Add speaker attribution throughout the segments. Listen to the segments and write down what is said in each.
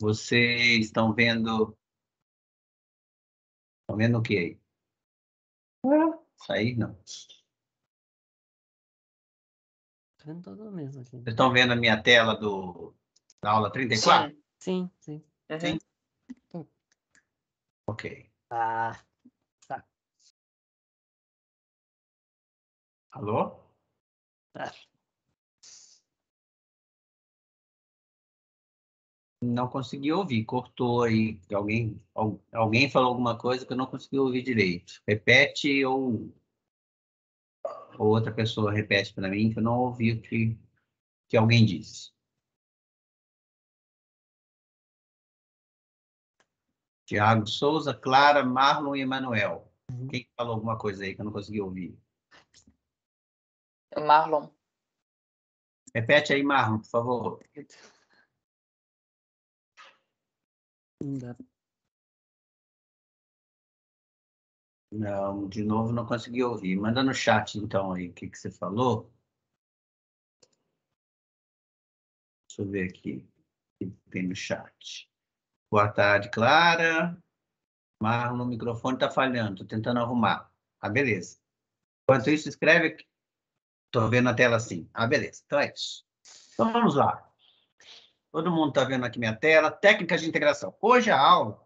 Speaker 1: Vocês estão vendo... Estão vendo o que aí? Sair? Não.
Speaker 2: Tô vendo todo mesmo aqui.
Speaker 1: Vocês estão vendo a minha tela da aula 34?
Speaker 2: Sim. Sim.
Speaker 1: Sim?
Speaker 2: Sim.
Speaker 1: Ok.
Speaker 2: Ah, tá.
Speaker 1: Alô?
Speaker 2: Ah.
Speaker 1: Não consegui ouvir, cortou aí. Alguém falou alguma coisa que eu não consegui ouvir direito. Repete ou outra pessoa repete para mim que eu não ouvi o que alguém disse. Tiago Souza, Clara, Marlon e Emanuel. Quem falou alguma coisa aí que eu não consegui ouvir?
Speaker 3: Marlon.
Speaker 1: Repete aí, Marlon, por favor.
Speaker 2: Não dá.
Speaker 1: Não, de novo não consegui ouvir. Manda no chat, então, aí, o que você falou. Deixa eu ver aqui o que tem no chat. Boa tarde, Clara. Marlon, o microfone está falhando, estou tentando arrumar. Ah, beleza. Enquanto isso, escreve aqui. Estou vendo a tela assim. Ah, beleza. Então é isso. Então vamos lá. Todo mundo está vendo aqui minha tela. Técnicas de integração. Hoje a aula,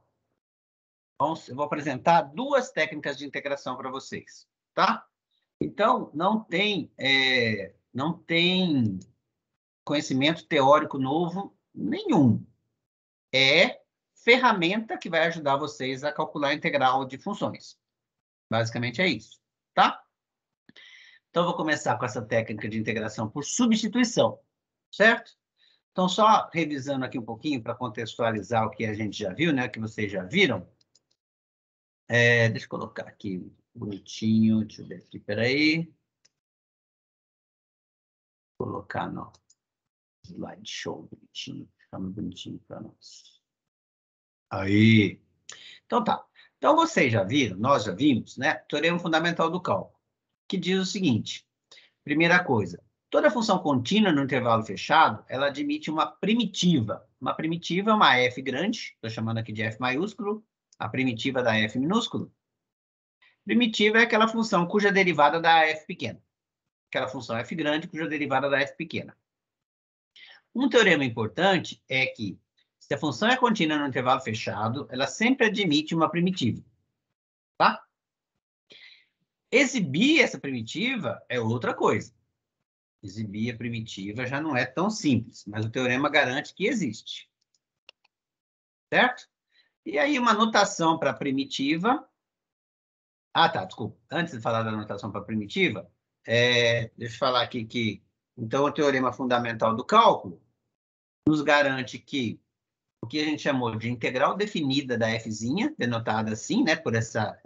Speaker 1: eu vou apresentar duas técnicas de integração para vocês, tá? Então, não tem conhecimento teórico novo nenhum. É ferramenta que vai ajudar vocês a calcular a integral de funções. Basicamente é isso, tá? Então, eu vou começar com essa técnica de integração por substituição, certo? Então, só revisando aqui um pouquinho para contextualizar o que a gente já viu, né? Que vocês já viram. Deixa eu colocar aqui bonitinho. Deixa eu ver aqui, peraí. Vou colocar no slideshow bonitinho. Fica muito bonitinho para nós. Aí. Então, tá. Então, vocês já viram, nós já vimos, né? Teorema fundamental do cálculo, que diz o seguinte. Primeira coisa, toda função contínua no intervalo fechado, ela admite uma primitiva. Uma primitiva é uma f grande, estou chamando aqui de f maiúsculo, a primitiva da f minúsculo. Primitiva é aquela função cuja derivada dá f pequena. Aquela função f grande cuja derivada dá f pequena. Um teorema importante é que, se a função é contínua no intervalo fechado, ela sempre admite uma primitiva. Tá? Exibir essa primitiva é outra coisa. Exibir a primitiva já não é tão simples, mas o teorema garante que existe. Certo? E aí, uma notação para primitiva... Ah, tá, desculpa. Antes de falar da notação para primitiva, deixa eu falar aqui que, então, o teorema fundamental do cálculo nos garante que o que a gente chamou de integral definida da fzinha, denotada assim, né, por essa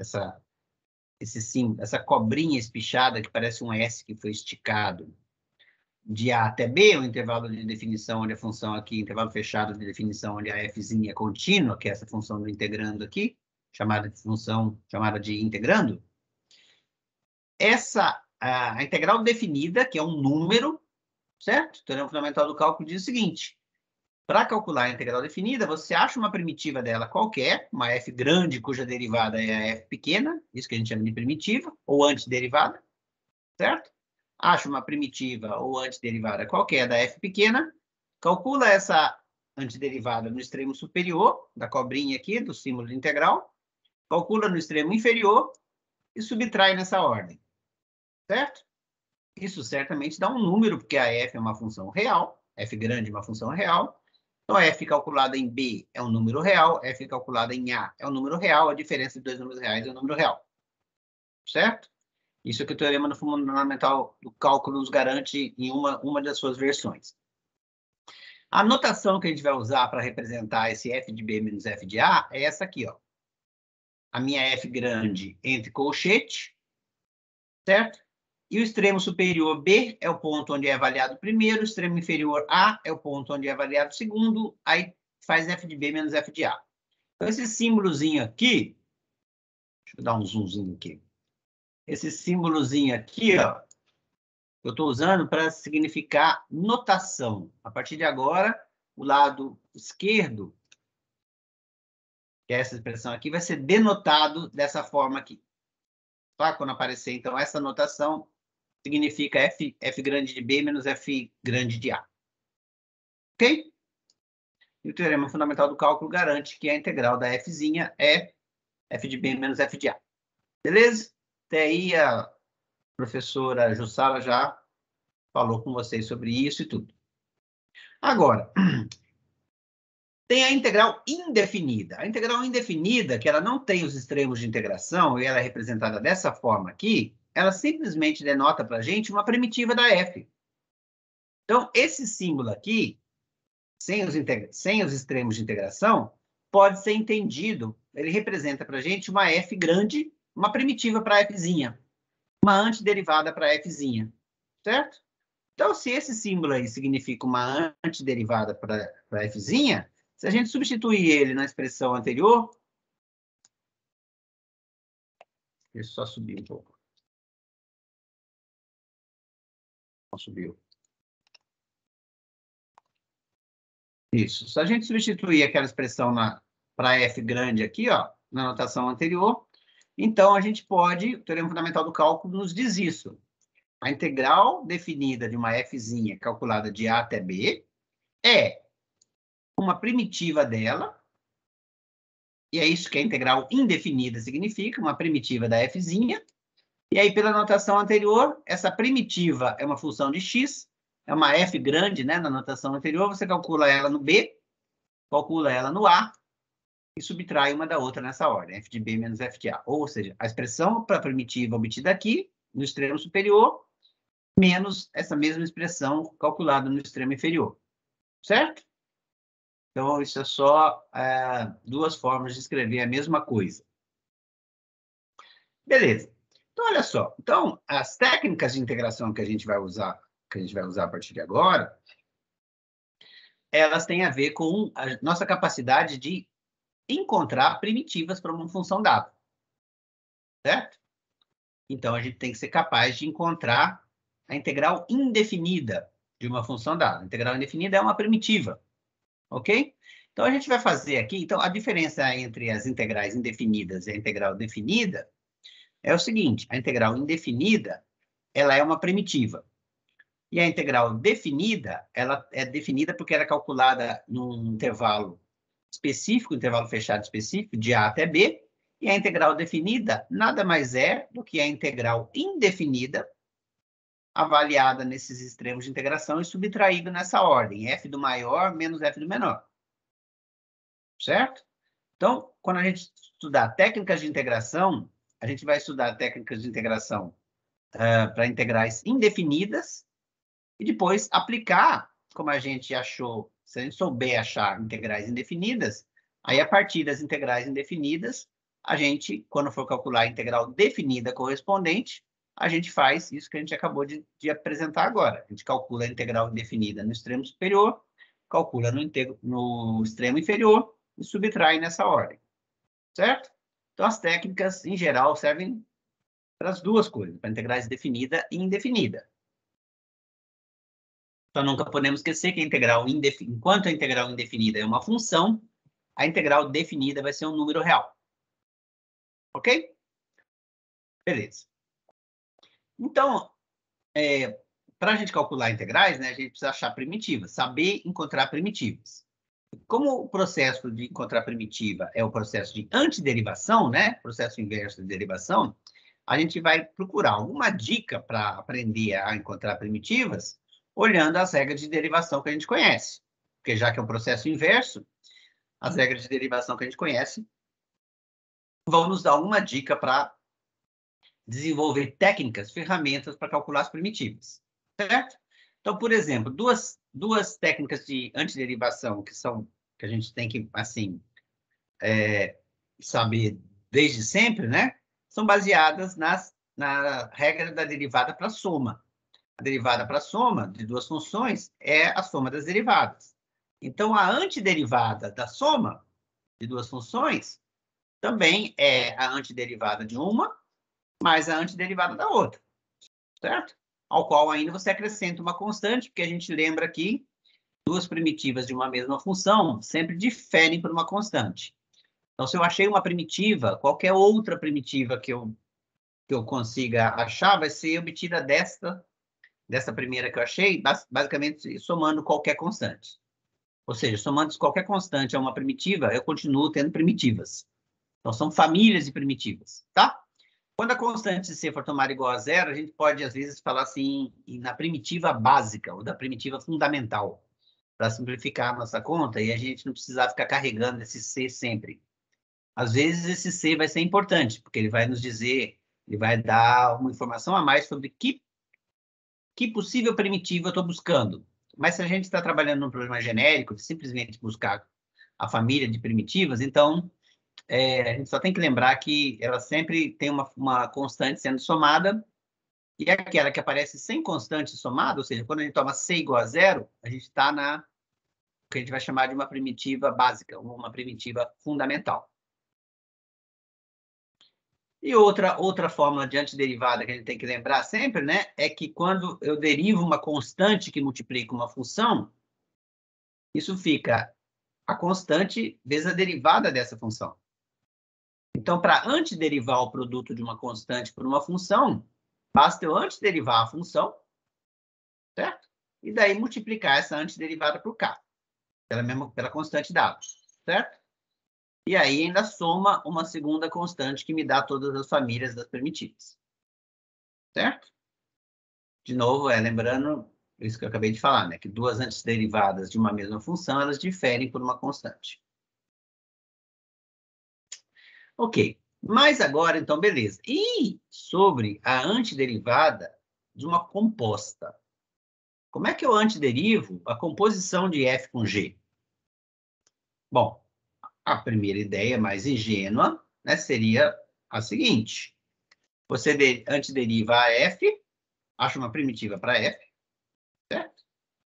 Speaker 1: cobrinha espichada que parece um S que foi esticado, de A até B, o intervalo de definição onde a função aqui, intervalo fechado de definição onde a fzinha é contínua, que é essa função do integrando aqui, chamada de integrando. A integral definida, que é um número, certo? O teorema fundamental do cálculo diz o seguinte: para calcular a integral definida, você acha uma primitiva dela qualquer, uma f grande cuja derivada é a f pequena, isso que a gente chama de primitiva, ou antiderivada, certo? Acha uma primitiva ou antiderivada qualquer da f pequena, calcula essa antiderivada no extremo superior da cobrinha aqui, do símbolo de integral, calcula no extremo inferior e subtrai nessa ordem, certo? Isso certamente dá um número, porque a f é uma função real, f grande é uma função real, então f calculada em b é um número real, f calculada em a é um número real, a diferença de dois números reais é um número real, certo? Isso é que o teorema do fundamental do cálculo nos garante em uma das suas versões. A notação que a gente vai usar para representar esse f de b menos f de a é essa aqui, ó. A minha f grande entre colchete, certo? E o extremo superior b é o ponto onde é avaliado primeiro, o extremo inferior a é o ponto onde é avaliado segundo, aí faz f de b menos f de a. Então, esse símbolozinho aqui, deixa eu dar um zoomzinho aqui. Esse símbolozinho aqui, ó, eu estou usando para significar notação. A partir de agora, o lado esquerdo que é essa expressão aqui, vai ser denotado dessa forma aqui. Tá? Quando aparecer, então, essa notação significa f grande de b menos f grande de a. Ok? E o teorema fundamental do cálculo garante que a integral da fzinha é f de b menos f de a. Beleza? Até aí a professora Jussara já falou com vocês sobre isso e tudo. Agora, tem a integral indefinida. A integral indefinida, que ela não tem os extremos de integração, e ela é representada dessa forma aqui, ela simplesmente denota para a gente uma primitiva da f. Então, esse símbolo aqui, sem os extremos de integração, pode ser entendido, ele representa para a gente uma f grande, uma primitiva para fzinha, uma antiderivada para fzinha, certo? Então, se esse símbolo aí significa uma antiderivada para fzinha, se a gente substituir ele na expressão anterior... Deixa eu só subir um pouco. Não subiu. Isso. Se a gente substituir aquela expressão para f grande aqui, ó, na notação anterior, então a gente pode, o teorema fundamental do cálculo nos diz isso. A integral definida de uma fzinha calculada de a até b é uma primitiva dela, e é isso que a integral indefinida significa, uma primitiva da fzinha. E aí, pela notação anterior, essa primitiva é uma função de x, é uma f grande, né, na notação anterior, você calcula ela no b, calcula ela no a, e subtrai uma da outra nessa ordem, f de b menos f de a. Ou seja, a expressão para a primitiva obtida aqui, no extremo superior, menos essa mesma expressão calculada no extremo inferior. Certo? Então, isso é só duas formas de escrever a mesma coisa. Beleza. Então, olha só. Então, as técnicas de integração que a gente vai usar a partir de agora, elas têm a ver com a nossa capacidade de encontrar primitivas para uma função dada. Certo? Então, a gente tem que ser capaz de encontrar a integral indefinida de uma função dada. A integral indefinida é uma primitiva. Ok? Então, a gente vai fazer aqui... Então, a diferença entre as integrais indefinidas e a integral definida é o seguinte: a integral indefinida, ela é uma primitiva. E a integral definida, ela é definida porque ela é calculada num intervalo específico, intervalo fechado específico, de a até b, e a integral definida nada mais é do que a integral indefinida avaliada nesses extremos de integração e subtraída nessa ordem, f do maior menos f do menor. Certo? Então, quando a gente estudar técnicas de integração, a gente vai estudar técnicas de integração para integrais indefinidas e depois aplicar, como a gente achou, se a gente souber achar integrais indefinidas, aí a partir das integrais indefinidas, a gente, quando for calcular a integral definida correspondente, a gente faz isso que a gente acabou de apresentar agora. A gente calcula a integral indefinida no extremo superior, calcula no extremo inferior e subtrai nessa ordem. Certo? Então, as técnicas, em geral, servem para as duas coisas, para integrais definida e indefinida. Então, nunca podemos esquecer que a integral enquanto a integral indefinida é uma função, a integral definida vai ser um número real. Ok? Beleza. Então, para a gente calcular integrais, né, a gente precisa achar primitivas, saber encontrar primitivas. Como o processo de encontrar primitiva é o processo de antiderivação, né, processo inverso de derivação, a gente vai procurar alguma dica para aprender a encontrar primitivas, olhando as regras de derivação que a gente conhece. Porque já que é um processo inverso, as regras de derivação que a gente conhece vão nos dar uma dica para desenvolver técnicas, ferramentas para calcular as primitivas. Certo? Então, por exemplo, duas técnicas de antiderivação que a gente tem que, assim, saber desde sempre, né? São baseadas na regra da derivada para soma. A derivada para soma de duas funções é a soma das derivadas. Então, a antiderivada da soma de duas funções também é a antiderivada de uma mais a antiderivada da outra, certo? Ao qual ainda você acrescenta uma constante, porque a gente lembra que duas primitivas de uma mesma função sempre diferem por uma constante. Então, se eu achei uma primitiva, qualquer outra primitiva que eu consiga achar vai ser obtida dessa primeira que eu achei, basicamente somando qualquer constante. Ou seja, somando qualquer constante a uma primitiva, eu continuo tendo primitivas. Então, são famílias de primitivas, tá? Quando a constante C for tomada igual a zero, a gente pode, às vezes, falar assim na primitiva básica ou da primitiva fundamental, para simplificar a nossa conta e a gente não precisar ficar carregando esse C sempre. Às vezes, esse C vai ser importante, porque ele vai nos dizer, ele vai dar uma informação a mais sobre que possível primitiva eu estou buscando. Mas se a gente está trabalhando num problema genérico, de simplesmente buscar a família de primitivas, então a gente só tem que lembrar que ela sempre tem uma constante sendo somada, e aquela que aparece sem constante somada, ou seja, quando a gente toma C igual a zero, a gente está na que a gente vai chamar de uma primitiva básica, uma primitiva fundamental. E outra fórmula de antiderivada que a gente tem que lembrar sempre, né, é que quando eu derivo uma constante que multiplica uma função, isso fica a constante vezes a derivada dessa função. Então, para antiderivar o produto de uma constante por uma função, basta eu antiderivar a função, certo? E daí multiplicar essa antiderivada por k, pela constante dada, certo? E aí ainda soma uma segunda constante que me dá todas as famílias das primitivas. Certo? De novo, lembrando isso que eu acabei de falar, né? Que duas antiderivadas de uma mesma função, elas diferem por uma constante. Ok. Mas agora, então, beleza. E sobre a antiderivada de uma composta? Como é que eu antiderivo a composição de F com G? Bom, a primeira ideia mais ingênua, né, seria a seguinte. Você antideriva a F, acha uma primitiva para F, certo?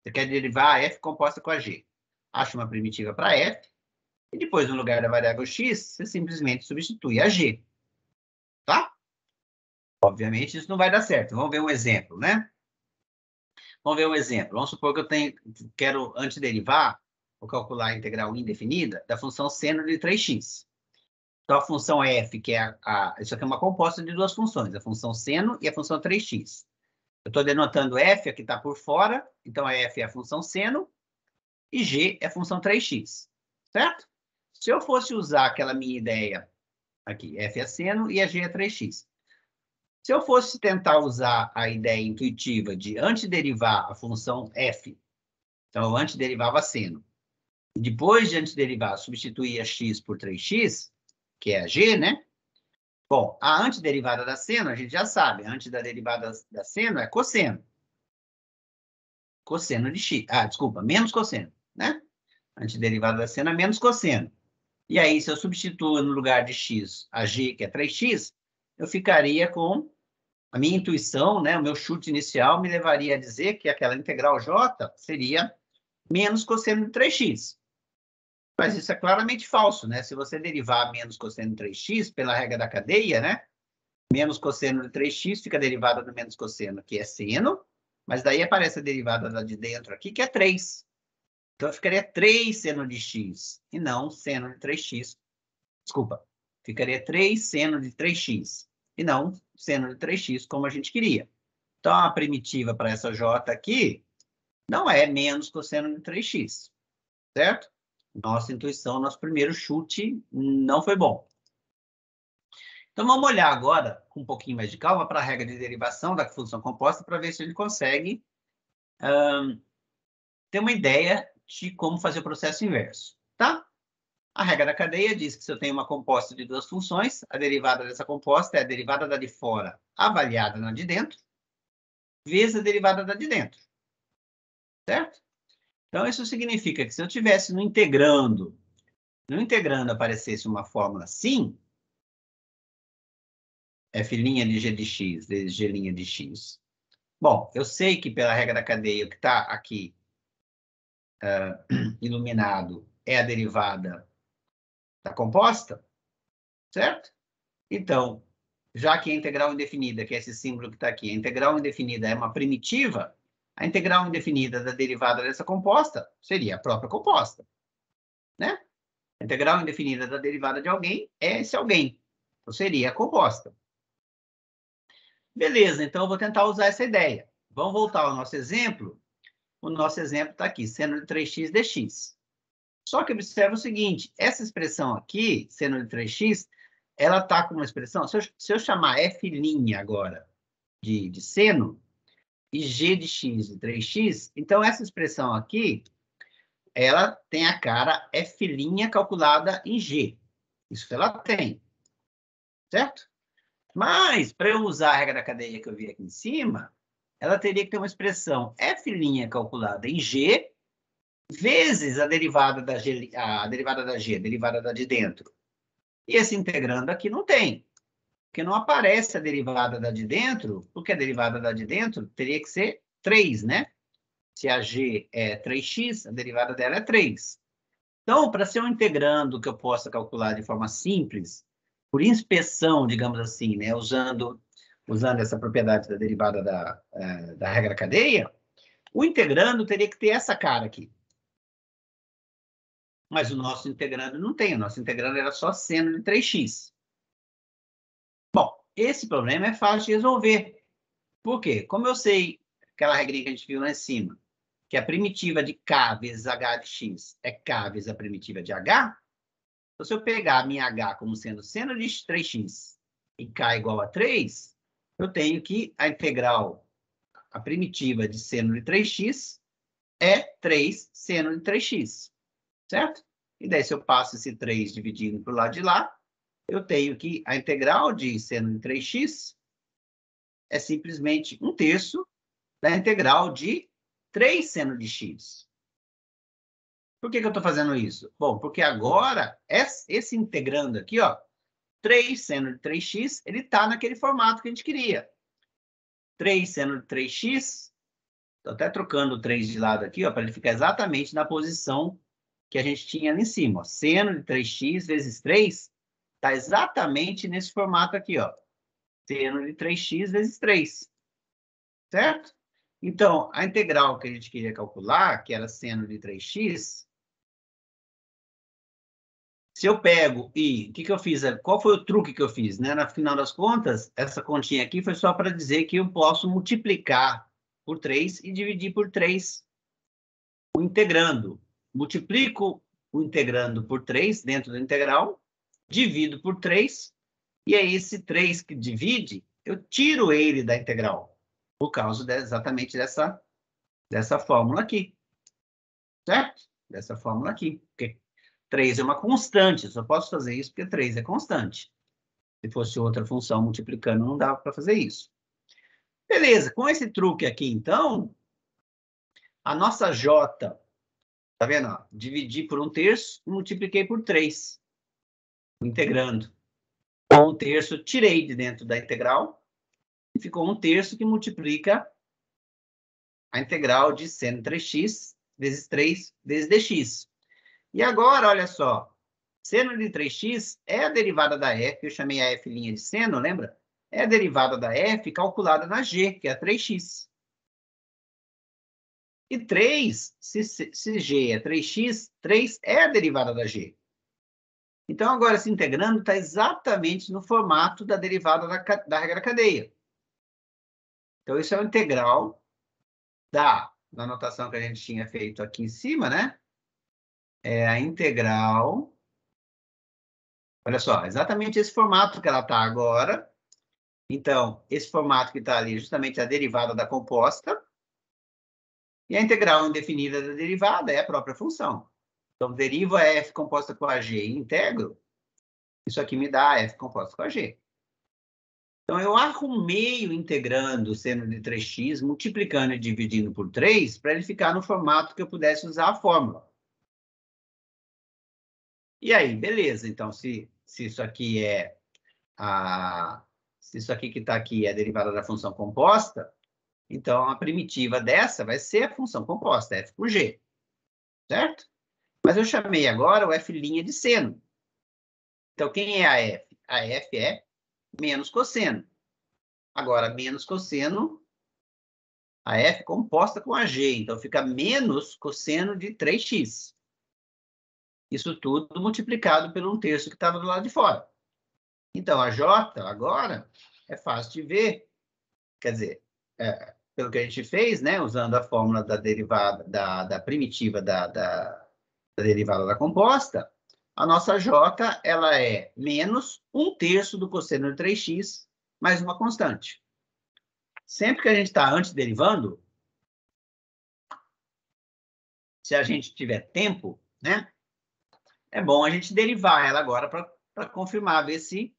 Speaker 1: Você quer derivar a F composta com a G. Acha uma primitiva para F, e depois, no lugar da variável X, você simplesmente substitui a G. Tá? Obviamente, isso não vai dar certo. Vamos ver um exemplo, né? Vamos ver um exemplo. Vamos supor que eu quero antiderivar, ou calcular a integral indefinida, da função seno de 3x. Então, a função f, que é isso aqui é uma composta de duas funções, a função seno e a função 3x. Eu estou denotando f, aqui está por fora, então a f é a função seno, e g é a função 3x, certo? Se eu fosse usar aquela minha ideia aqui, f é seno e a g é 3x. Se eu fosse tentar usar a ideia intuitiva de antiderivar a função f, então eu antiderivava seno, depois de antiderivar, substituir a x por 3x, que é a g, né? Bom, a antiderivada da seno, a gente já sabe, a antiderivada da seno é cosseno. Cosseno de x. Ah, desculpa, menos cosseno, né? Antiderivada da seno é menos cosseno. E aí, se eu substituo no lugar de x a g, que é 3x, eu ficaria com a minha intuição, né? O meu chute inicial me levaria a dizer que aquela integral j seria menos cosseno de 3x. Mas isso é claramente falso, né? Se você derivar menos cosseno de 3x pela regra da cadeia, né? Menos cosseno de 3x fica derivada do menos cosseno, que é seno, mas daí aparece a derivada da de dentro aqui, que é 3. Então, ficaria 3 seno de x, e não seno de 3x. Desculpa, ficaria 3 seno de 3x, e não seno de 3x, como a gente queria. Então, a primitiva para essa j aqui não é menos cosseno de 3x, certo? Nossa intuição, nosso primeiro chute não foi bom. Então, vamos olhar agora, com um pouquinho mais de calma, para a regra de derivação da função composta, para ver se a gente consegue ter uma ideia de como fazer o processo inverso, tá? A regra da cadeia diz que se eu tenho uma composta de duas funções, a derivada dessa composta é a derivada da de fora avaliada na de dentro, vezes a derivada da de dentro, certo? Então, isso significa que se eu estivesse no integrando aparecesse uma fórmula assim, f' de g de x vezes g' de x. Bom, eu sei que pela regra da cadeia o que está aqui iluminado é a derivada da composta, certo? Então, já que a integral indefinida, que é esse símbolo que está aqui, a integral indefinida é uma primitiva, a integral indefinida da derivada dessa composta seria a própria composta, né? A integral indefinida da derivada de alguém é esse alguém. Então, seria a composta. Beleza, então eu vou tentar usar essa ideia. Vamos voltar ao nosso exemplo. O nosso exemplo está aqui, seno de 3x dx. Só que observa o seguinte, essa expressão aqui, seno de 3x, ela está com uma expressão, se eu chamar f' agora de seno, e g de x de 3x, então essa expressão aqui, ela tem a cara f' calculada em g. Isso ela tem, certo? Mas, para eu usar a regra da cadeia que eu vi aqui em cima, ela teria que ter uma expressão f' calculada em g, vezes a derivada da g, a derivada da de dentro. E esse integrando aqui não tem, porque não aparece a derivada da de dentro, porque a derivada da de dentro teria que ser 3, né? Se a g é 3x, a derivada dela é 3. Então, para ser um integrando que eu possa calcular de forma simples, por inspeção, digamos assim, né? Usando essa propriedade da derivada da regra cadeia, o integrando teria que ter essa cara aqui. Mas o nosso integrando não tem. O nosso integrando era só seno de 3x. Bom, esse problema é fácil de resolver. Por quê? Como eu sei aquela regrinha que a gente viu lá em cima, que a primitiva de k vezes h de x é k vezes a primitiva de h, então, se eu pegar a minha h como sendo seno de 3x e k igual a 3, eu tenho que a integral, a primitiva de seno de 3x é 3 seno de 3x, certo? E daí, se eu passo esse 3 dividindo para o lado de lá, eu tenho que a integral de seno de 3x é simplesmente 1/3 da integral de 3 seno de x. Por que eu estou fazendo isso? Bom, porque agora, esse integrando aqui, ó, 3 seno de 3x, ele está naquele formato que a gente queria. 3 seno de 3x, estou até trocando o 3 de lado aqui, para ele ficar exatamente na posição que a gente tinha ali em cima. Ó. Seno de 3x vezes 3 está exatamente nesse formato aqui. Ó. Seno de 3x vezes 3. Certo? Então, a integral que a gente queria calcular, que era seno de 3x, se eu pego e... O que eu fiz? Qual foi o truque que eu fiz? Né? No final das contas, essa continha aqui foi só para dizer que eu posso multiplicar por 3 e dividir por 3 o integrando. Multiplico o integrando por 3 dentro da integral, divido por 3, e aí esse 3 que divide, eu tiro ele da integral, por causa exatamente dessa fórmula aqui. Certo? Dessa fórmula aqui. Porque 3 é uma constante, eu só posso fazer isso porque 3 é constante. Se fosse outra função multiplicando, não dava para fazer isso. Beleza, com esse truque aqui, então, a nossa J, tá vendo? Ó, dividi por 1/3 e multipliquei por 3, integrando. Com 1/3, tirei de dentro da integral, e ficou 1/3 que multiplica a integral de seno 3x vezes 3 vezes dx. E agora, olha só, seno de 3x é a derivada da f, eu chamei a f' de seno, lembra? É a derivada da f calculada na g, que é a 3x. E 3, se g é 3x, 3 é a derivada da g. Então, agora, se integrando, está exatamente no formato da derivada da regra cadeia. Então, isso é o integral da notação que a gente tinha feito aqui em cima, né? É a integral... Olha só, exatamente esse formato que ela está agora. Então, esse formato que está ali é justamente a derivada da composta. E a integral indefinida da derivada é a própria função. Então, derivo a f composta com a g e integro. Isso aqui me dá a f composta com a g. Então, eu arrumei o integrando o seno de 3x, multiplicando e dividindo por 3, para ele ficar no formato que eu pudesse usar a fórmula. E aí, beleza. Então, se isso aqui é se isso aqui que está aqui é a derivada da função composta, então a primitiva dessa vai ser a função composta, f por g. Certo? Mas eu chamei agora o f' de seno. Então, quem é a f? A f é menos cosseno. Agora, menos cosseno, a f composta com a g. Então, fica menos cosseno de 3x. Isso tudo multiplicado pelo 1/3 que estava do lado de fora. Então, a J, agora, é fácil de ver. Quer dizer, pelo que a gente fez, né, usando a fórmula da derivada, da primitiva da derivada da composta, a nossa J, ela é menos 1/3 do cosseno de 3x mais uma constante. Sempre que a gente está antederivando, se a gente tiver tempo, né, é bom a gente derivar ela agora para confirmar, ver se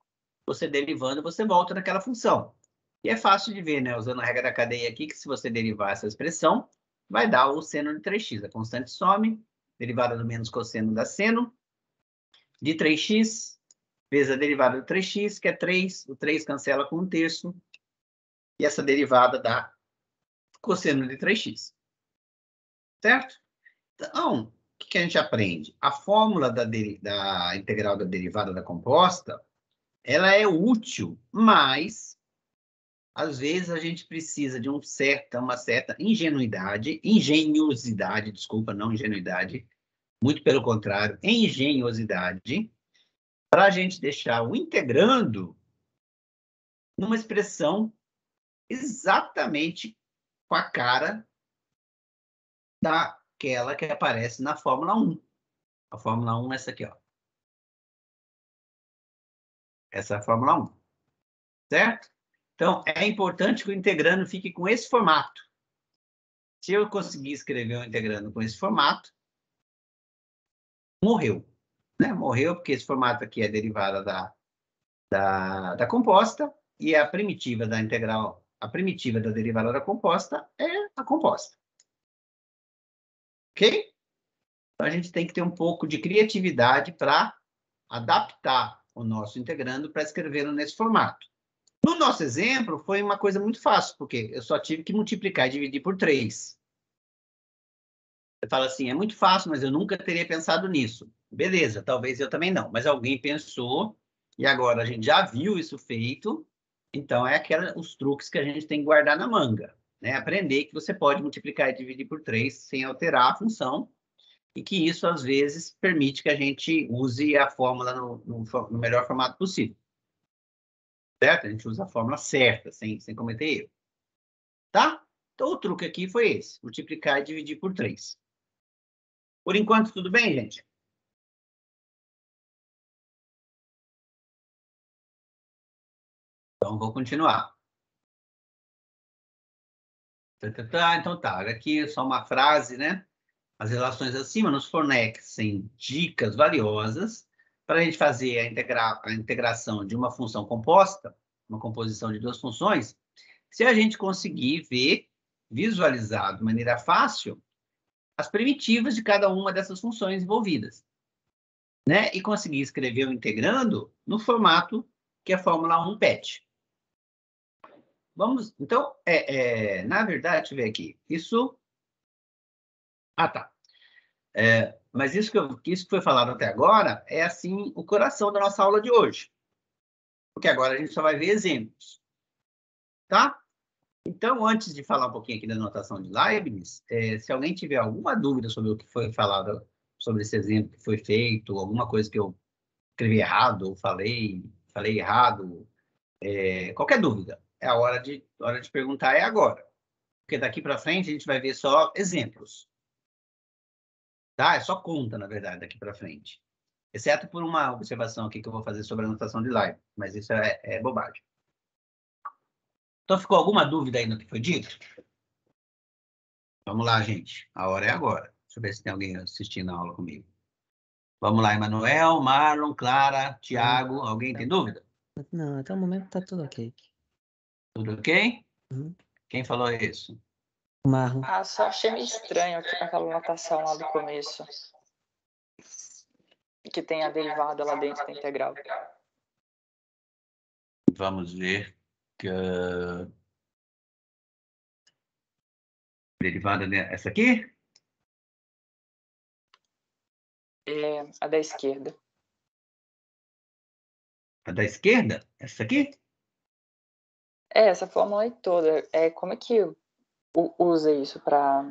Speaker 1: você derivando, você volta naquela função. E é fácil de ver, né, usando a regra da cadeia aqui, que se você derivar essa expressão, vai dar o seno de 3x. A constante some, derivada do menos cosseno da seno, de 3x, vezes a derivada do 3x, que é 3, o 3 cancela com 1/3, e essa derivada dá cosseno de 3x. Certo? Então, o que a gente aprende? A fórmula da integral da derivada da composta, ela é útil, mas às vezes a gente precisa de uma certa engenhosidade, desculpa, não ingenuidade, muito pelo contrário, engenhosidade, para a gente deixar o integrando numa expressão exatamente com a cara daquela que aparece na Fórmula 1. A Fórmula 1 é essa aqui, ó. Essa é a Fórmula 1. Certo? Então, é importante que o integrando fique com esse formato. Se eu conseguir escrever o integrando com esse formato, morreu. Né? Morreu porque esse formato aqui é derivada da composta e a primitiva da integral, a primitiva da derivada da composta é a composta. Ok? Então, a gente tem que ter um pouco de criatividade para adaptar o nosso integrando para escrevê-lo nesse formato. No nosso exemplo, foi uma coisa muito fácil, porque eu só tive que multiplicar e dividir por 3. Você fala assim, é muito fácil, mas eu nunca teria pensado nisso. Beleza, talvez eu também não, mas alguém pensou, e agora a gente já viu isso feito, então é os truques que a gente tem que guardar na manga. Né? Aprender que você pode multiplicar e dividir por 3 sem alterar a função, e que isso, às vezes, permite que a gente use a fórmula no melhor formato possível. Certo? A gente usa a fórmula certa, sem cometer erro. Tá? Então, o truque aqui foi esse, multiplicar e dividir por 3. Por enquanto, tudo bem, gente? Então, vou continuar. Então tá, olha aqui só uma frase, né? As relações acima nos fornecem dicas valiosas para a gente fazer a integração de uma função composta, uma composição de duas funções, se a gente conseguir visualizar de maneira fácil as primitivas de cada uma dessas funções envolvidas. Né? E conseguir escrever o integrando no formato que a Fórmula 1 pede. Vamos, então, na verdade, deixa eu ver aqui. Isso... Ah, tá. Mas isso que foi falado até agora é, assim, o coração da nossa aula de hoje. Porque agora a gente só vai ver exemplos. Tá? Então, antes de falar um pouquinho aqui da notação de Leibniz, se alguém tiver alguma dúvida sobre o que foi falado, sobre esse exemplo que foi feito, alguma coisa que eu escrevi errado, ou falei errado, qualquer dúvida, a hora de perguntar é agora. Porque daqui para frente a gente vai ver só exemplos. Tá? É só conta, na verdade, daqui para frente. Exceto por uma observação aqui que eu vou fazer sobre a notação de Leibniz, mas isso é bobagem. Então, ficou alguma dúvida aí no que foi dito? Vamos lá, gente. A hora é agora. Deixa eu ver se tem alguém assistindo a aula comigo. Vamos lá, Emanuel, Marlon, Clara, Tiago. Alguém tem dúvida?
Speaker 2: Não, até o momento tá tudo ok.
Speaker 1: Tudo ok?
Speaker 2: Uhum.
Speaker 1: Quem falou isso?
Speaker 2: Marlon.
Speaker 3: Ah, só achei meio estranho aqui aquela notação lá do começo. Que tem a derivada lá dentro da integral.
Speaker 1: Vamos ver. Derivada essa aqui?
Speaker 3: É a da esquerda.
Speaker 1: A da esquerda? Essa aqui?
Speaker 3: Essa fórmula aí toda. Como é que usa isso para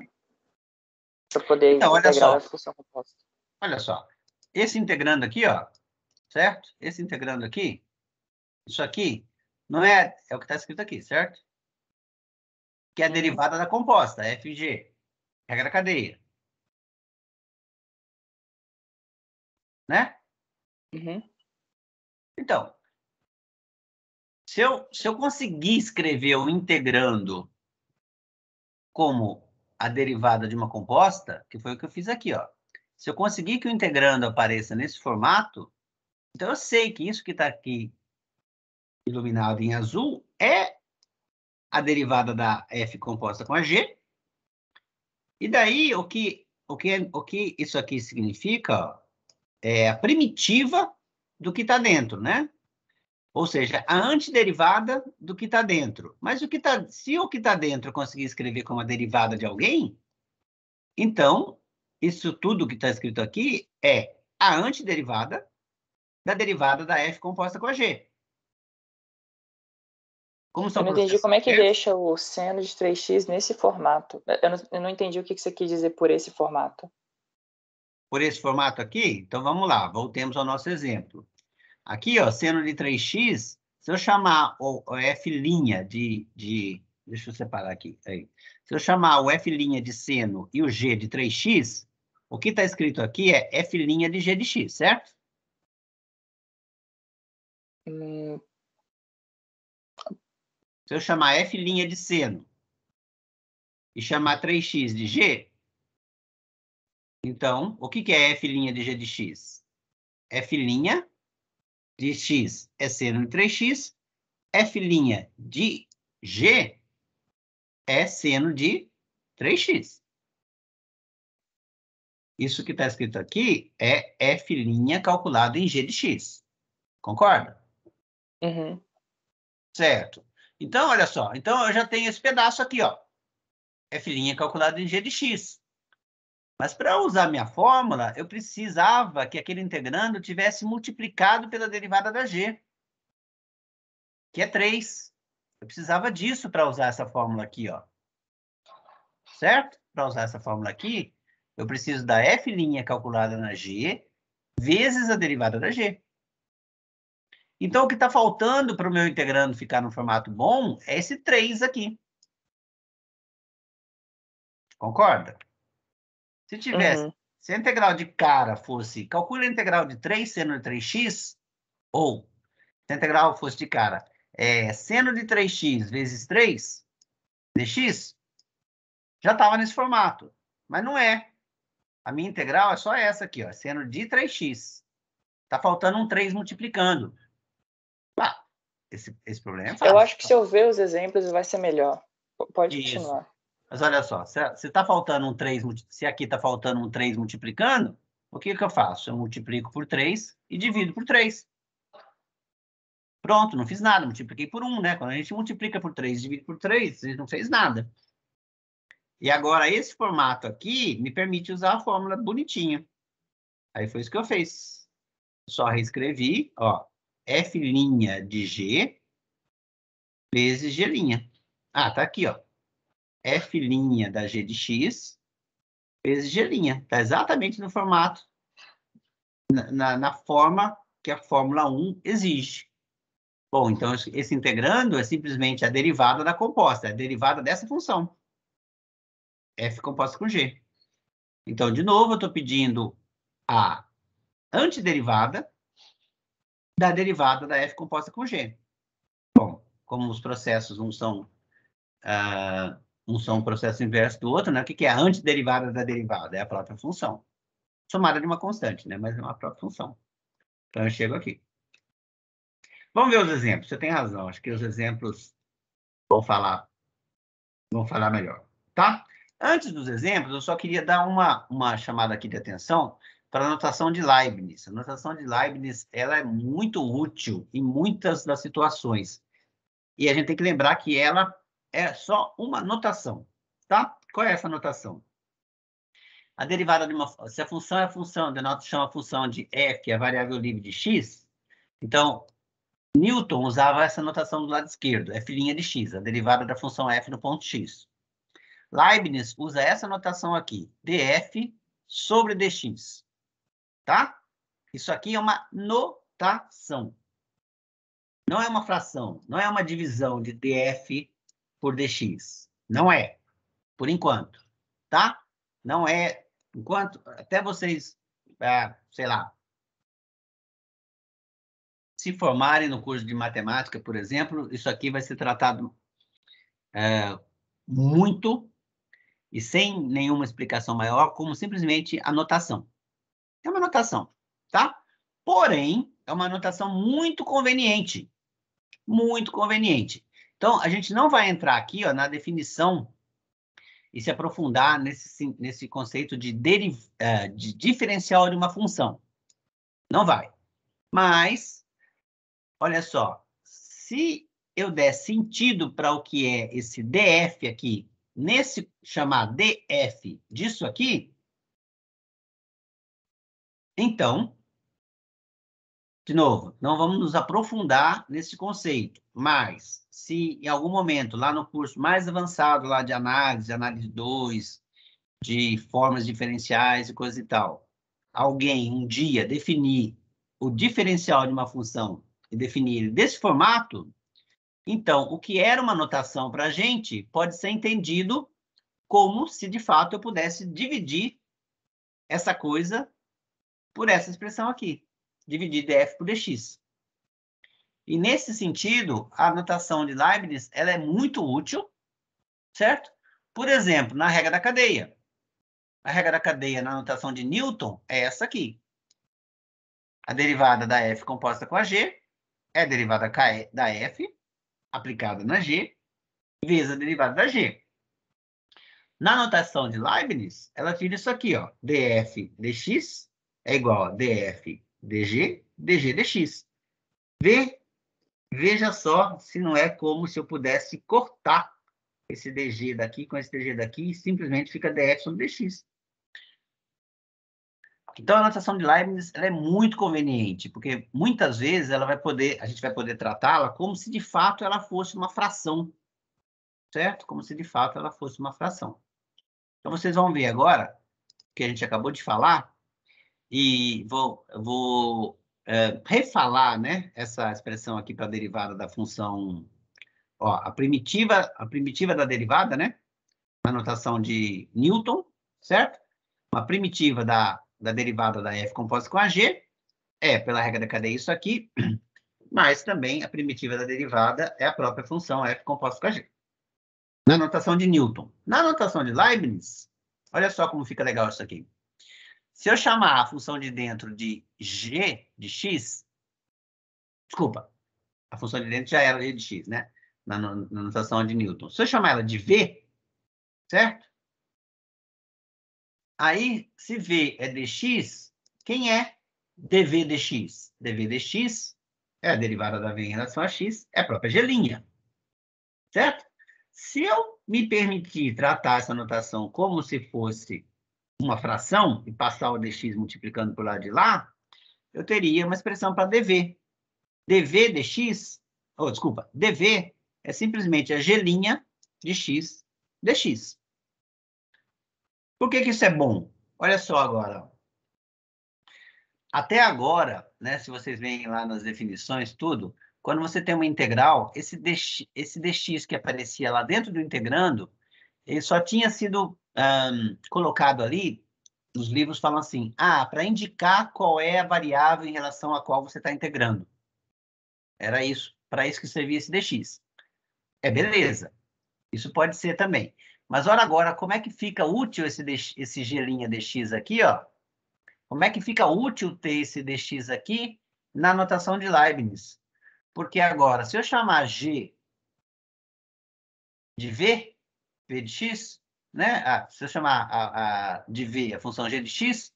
Speaker 3: poder
Speaker 1: Então, olha
Speaker 3: integrar
Speaker 1: só.
Speaker 3: a função composta?
Speaker 1: Olha só. esse integrando aqui, ó, certo? Esse integrando aqui, isso aqui, não é o que está escrito aqui, certo? Que é a derivada da composta, FG, regra da cadeia. Né?
Speaker 3: Uhum.
Speaker 1: Então, se eu conseguir escrever o integrando como a derivada de uma composta, que foi o que eu fiz aqui, ó. Se eu conseguir que o integrando apareça nesse formato, então eu sei que isso que está aqui iluminado em azul é a derivada da f composta com a g. E daí, o que isso aqui significa, ó, é a primitiva do que está dentro, né? Ou seja, a antiderivada do que está dentro. Mas se o que está dentro eu conseguir escrever como a derivada de alguém, então, isso tudo que está escrito aqui é a antiderivada da derivada da f composta com a g. Como são
Speaker 3: Eu não entendi
Speaker 1: processos
Speaker 3: como é que
Speaker 1: inversos,
Speaker 3: deixa o seno de 3x nesse formato. Eu não entendi o que você quis dizer por esse formato.
Speaker 1: por esse formato aqui, então vamos lá, voltemos ao nosso exemplo. Aqui, ó, seno de 3x, se eu chamar o f' deixa eu separar aqui. Aí. Se eu chamar o f' de seno e o g de 3x, o que está escrito aqui é f' de g de x, certo? Se eu chamar f' de seno e chamar 3x de g, então, o que é f' de g de x? F' de x é seno de 3x, f' de g é seno de 3x. Isso que está escrito aqui é f' calculado em g de x. Concorda?
Speaker 3: Uhum.
Speaker 1: Certo. Então, olha só. Então, eu já tenho esse pedaço aqui, ó. F' calculado em g de x. Mas para usar minha fórmula, eu precisava que aquele integrando tivesse multiplicado pela derivada da g, que é 3. Eu precisava disso para usar essa fórmula aqui, ó. Certo? Para usar essa fórmula aqui, eu preciso da f' calculada na g vezes a derivada da g. Então, o que está faltando para o meu integrando ficar no formato bom é esse 3 aqui. Concorda? Se tivesse,
Speaker 3: Uhum.
Speaker 1: se a integral de cara fosse, calcule a integral de 3 seno de 3x, ou se a integral fosse de cara, seno de 3x vezes 3 dx, já estava nesse formato. Mas não é. A minha integral é só essa aqui, ó, seno de 3x. Está faltando um 3 multiplicando. Ah, esse problema é
Speaker 3: Eu
Speaker 1: fácil.
Speaker 3: acho que se eu ver os exemplos vai ser melhor. Pode
Speaker 1: Isso.
Speaker 3: continuar.
Speaker 1: Mas olha só, se tá faltando um 3, se aqui está faltando um 3 multiplicando, o que eu faço? Eu multiplico por 3 e divido por 3. Pronto, não fiz nada, multipliquei por 1, né? Quando a gente multiplica por 3 e divide por 3, você não fez nada. E agora, esse formato aqui me permite usar a fórmula bonitinha. Aí foi isso que eu fiz. Só reescrevi, ó, f' de g vezes g'. Ah, tá aqui, ó. F' da g de x vezes g'. Tá exatamente no formato, na forma que a fórmula 1 exige. Bom, então esse integrando é simplesmente a derivada da composta, é a derivada dessa função. F composta com G. Então, de novo, eu estou pedindo a antiderivada da derivada da F composta com G. Bom, como os processos não são um processo inverso do outro, né? O que é a antiderivada da derivada? É a própria função. Somada de uma constante, né? Mas é uma própria função. Então, eu chego aqui. Vamos ver os exemplos. Você tem razão. Acho que os exemplos vão falar melhor, tá? Antes dos exemplos, eu só queria dar uma chamada aqui de atenção para a notação de Leibniz. A notação de Leibniz, ela é muito útil em muitas das situações. E a gente tem que lembrar que ela é só uma notação, tá? Qual é essa notação? A derivada de uma... Se a função é a função, chama a função de f, que é a variável livre de x, então, Newton usava essa notação do lado esquerdo, f' de x, a derivada da função f no ponto x. Leibniz usa essa notação aqui, df sobre dx, tá? Isso aqui é uma notação. Não é uma fração, não é uma divisão de df por dx. Não é, por enquanto, tá? Não é, enquanto, até vocês, sei lá, se formarem no curso de matemática, por exemplo, isso aqui vai ser tratado muito e sem nenhuma explicação maior, como simplesmente anotação. É uma anotação, tá? Porém, é uma anotação muito conveniente. Muito conveniente. Então, a gente não vai entrar aqui, ó, na definição e se aprofundar nesse conceito de diferencial de uma função. Não vai. Mas, olha só, se eu der sentido para o que é esse df aqui, nesse chamar df disso aqui, então, de novo, não vamos nos aprofundar nesse conceito, mas se em algum momento, lá no curso mais avançado lá de análise 2, de formas diferenciais e coisa e tal, alguém um dia definir o diferencial de uma função e definir ele desse formato, então, o que era uma notação para a gente pode ser entendido como se, de fato, eu pudesse dividir essa coisa por essa expressão aqui. Dividir df por dx. E, nesse sentido, a notação de Leibniz ela é muito útil, certo? Por exemplo, na regra da cadeia. A regra da cadeia na notação de Newton é essa aqui. A derivada da f composta com a g é a derivada da f aplicada na g vezes a derivada da g. Na notação de Leibniz, ela tira isso aqui, ó. df dx é igual a df dg, dg dx. Veja só se não é como se eu pudesse cortar esse dg daqui com esse dg daqui e simplesmente fica df sobre dx. Então, a notação de Leibniz ela é muito conveniente, porque muitas vezes a gente vai poder tratá-la como se de fato ela fosse uma fração, certo? Como se de fato ela fosse uma fração. Então, vocês vão ver agora que a gente acabou de falar e vou refalar, né, essa expressão aqui para a derivada da função, ó, a primitiva da derivada, né, na notação de Newton, certo? Uma primitiva da derivada da f composta com a g, pela regra da cadeia isso aqui, mas também a primitiva da derivada é a própria função f composta com a g. Na notação de Newton. Na notação de Leibniz, olha só como fica legal isso aqui. Se eu chamar a função de dentro de g de x, desculpa, a função de dentro já era g de x, né? Na notação de Newton. Se eu chamar ela de v, certo? Aí, se v é dx, quem é dv dx? dv dx é a derivada da v em relação a x, é a própria g', certo? Se eu me permitir tratar essa notação como se fosse uma fração e passar o dx multiplicando por lá de lá, eu teria uma expressão para dv. dv dx, desculpa, dv é simplesmente a g' de x dx. Por que isso é bom? Olha só agora. Até agora, né, se vocês veem lá nas definições, tudo, quando você tem uma integral, esse dx que aparecia lá dentro do integrando, ele só tinha sido colocado ali, os livros falam assim, para indicar qual é a variável em relação à qual você está integrando. Era isso, para isso que servia esse dx. Beleza. Isso pode ser também. Mas olha agora, como é que fica útil esse g' dx aqui, ó? Como é que fica útil ter esse dx aqui na notação de Leibniz? Porque agora, se eu chamar g de v de x, né? Se eu chamar de v a função g de x,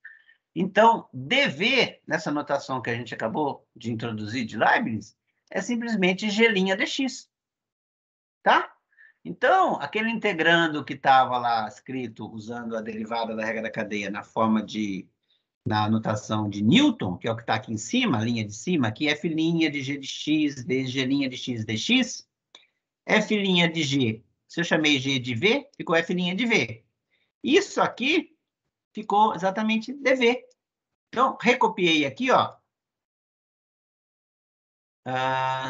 Speaker 1: então, dv, nessa notação que a gente acabou de introduzir de Leibniz, é simplesmente g' dx. Tá? Então, aquele integrando que estava lá escrito usando a derivada da regra da cadeia na notação de Newton, que é o que está aqui em cima, a linha de cima, aqui f' de g de x vezes g' de x dx, f' de g, se eu chamei g de v, ficou f' de v. Isso aqui ficou exatamente dv. Então, recopiei aqui, ó.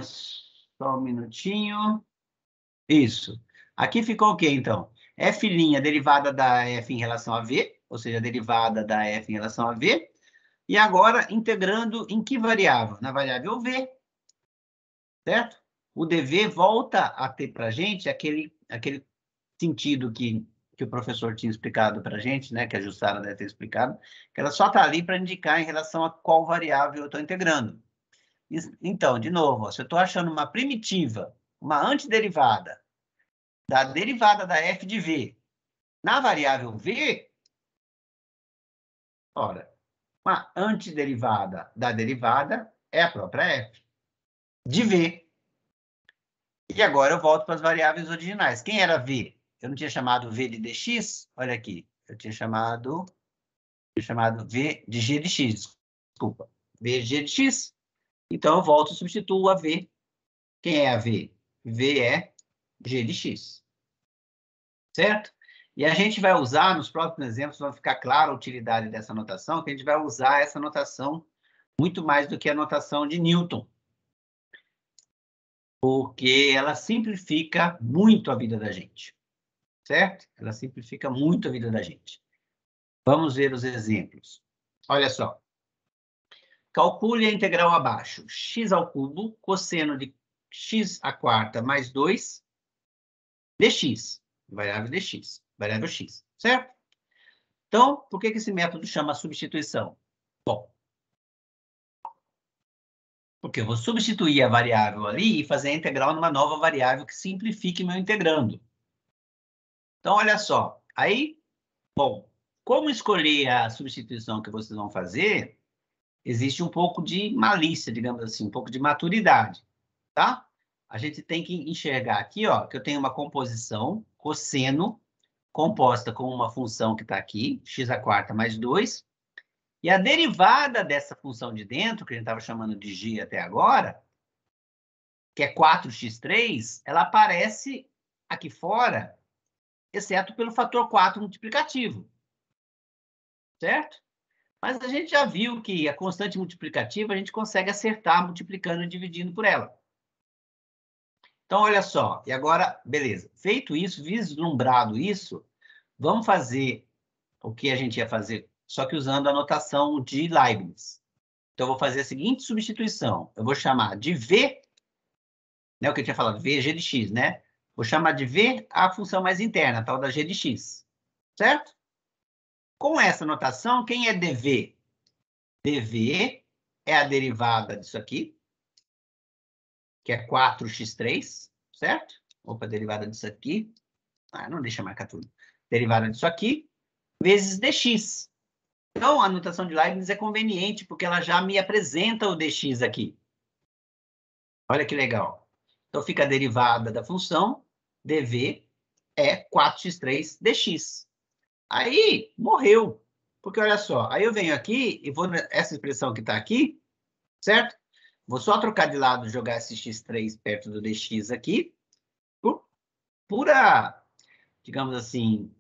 Speaker 1: Só um minutinho. Isso. Aqui ficou o quê, então? F' derivada da F em relação a V, ou seja, a derivada da F em relação a V. E agora, integrando em que variável? Na variável V, certo? O dv volta a ter para a gente aquele sentido que o professor tinha explicado para a gente, né? Que a Jussara deve ter explicado, que ela só está ali para indicar em relação a qual variável eu estou integrando. Então, de novo, ó, se eu estou achando uma primitiva, uma antiderivada da derivada da f de v na variável v, ora, uma antiderivada da derivada é a própria f de v. E agora eu volto para as variáveis originais. Quem era v? Eu não tinha chamado v de dx? Olha aqui, eu tinha chamado v de g de x, desculpa, v de g de x. Então, eu volto e substituo a v. Quem é a v? v é g de x. Certo? E a gente vai usar, nos próximos exemplos, vai ficar clara a utilidade dessa notação, que a gente vai usar essa notação muito mais do que a notação de Newton. Porque ela simplifica muito a vida da gente. Certo? Ela simplifica muito a vida da gente. Vamos ver os exemplos. Olha só. Calcule a integral abaixo. X ao cubo, cosseno de x à quarta mais 2, dx. Variável dx. Variável x. Certo? Então, por que esse método chama substituição? Bom, porque eu vou substituir a variável ali e fazer a integral numa nova variável que simplifique meu integrando. Então, olha só. Aí, bom, como escolher a substituição que vocês vão fazer, existe um pouco de malícia, digamos assim, um pouco de maturidade, tá? A gente tem que enxergar aqui, ó, que eu tenho uma composição cosseno composta com uma função que está aqui, x à quarta mais 2, e a derivada dessa função de dentro, que a gente estava chamando de g até agora, que é 4x3, ela aparece aqui fora, exceto pelo fator 4 multiplicativo. Certo? Mas a gente já viu que a constante multiplicativa a gente consegue acertar multiplicando e dividindo por ela. Então, olha só. E agora, beleza. Feito isso, vislumbrado isso, vamos fazer o que a gente ia fazer, só que usando a notação de Leibniz. Então, eu vou fazer a seguinte substituição. Eu vou chamar de V, né, o que eu tinha falado, V, G de X, né? Vou chamar de V a função mais interna, a tal da G de X. Certo? Com essa notação, quem é dv? dv é a derivada disso aqui, que é 4x3, certo? Opa, derivada disso aqui. Não deixa marcar tudo. Derivada disso aqui, vezes dx. Então, a notação de Leibniz é conveniente, porque ela já me apresenta o dx aqui. Olha que legal. Então, fica a derivada da função, dv é 4x3 dx. Aí, morreu. Porque, olha só, aí eu venho aqui e vou nessa expressão que está aqui, certo? Vou só trocar de lado e jogar esse x3 perto do dx aqui, por pura, digamos assim,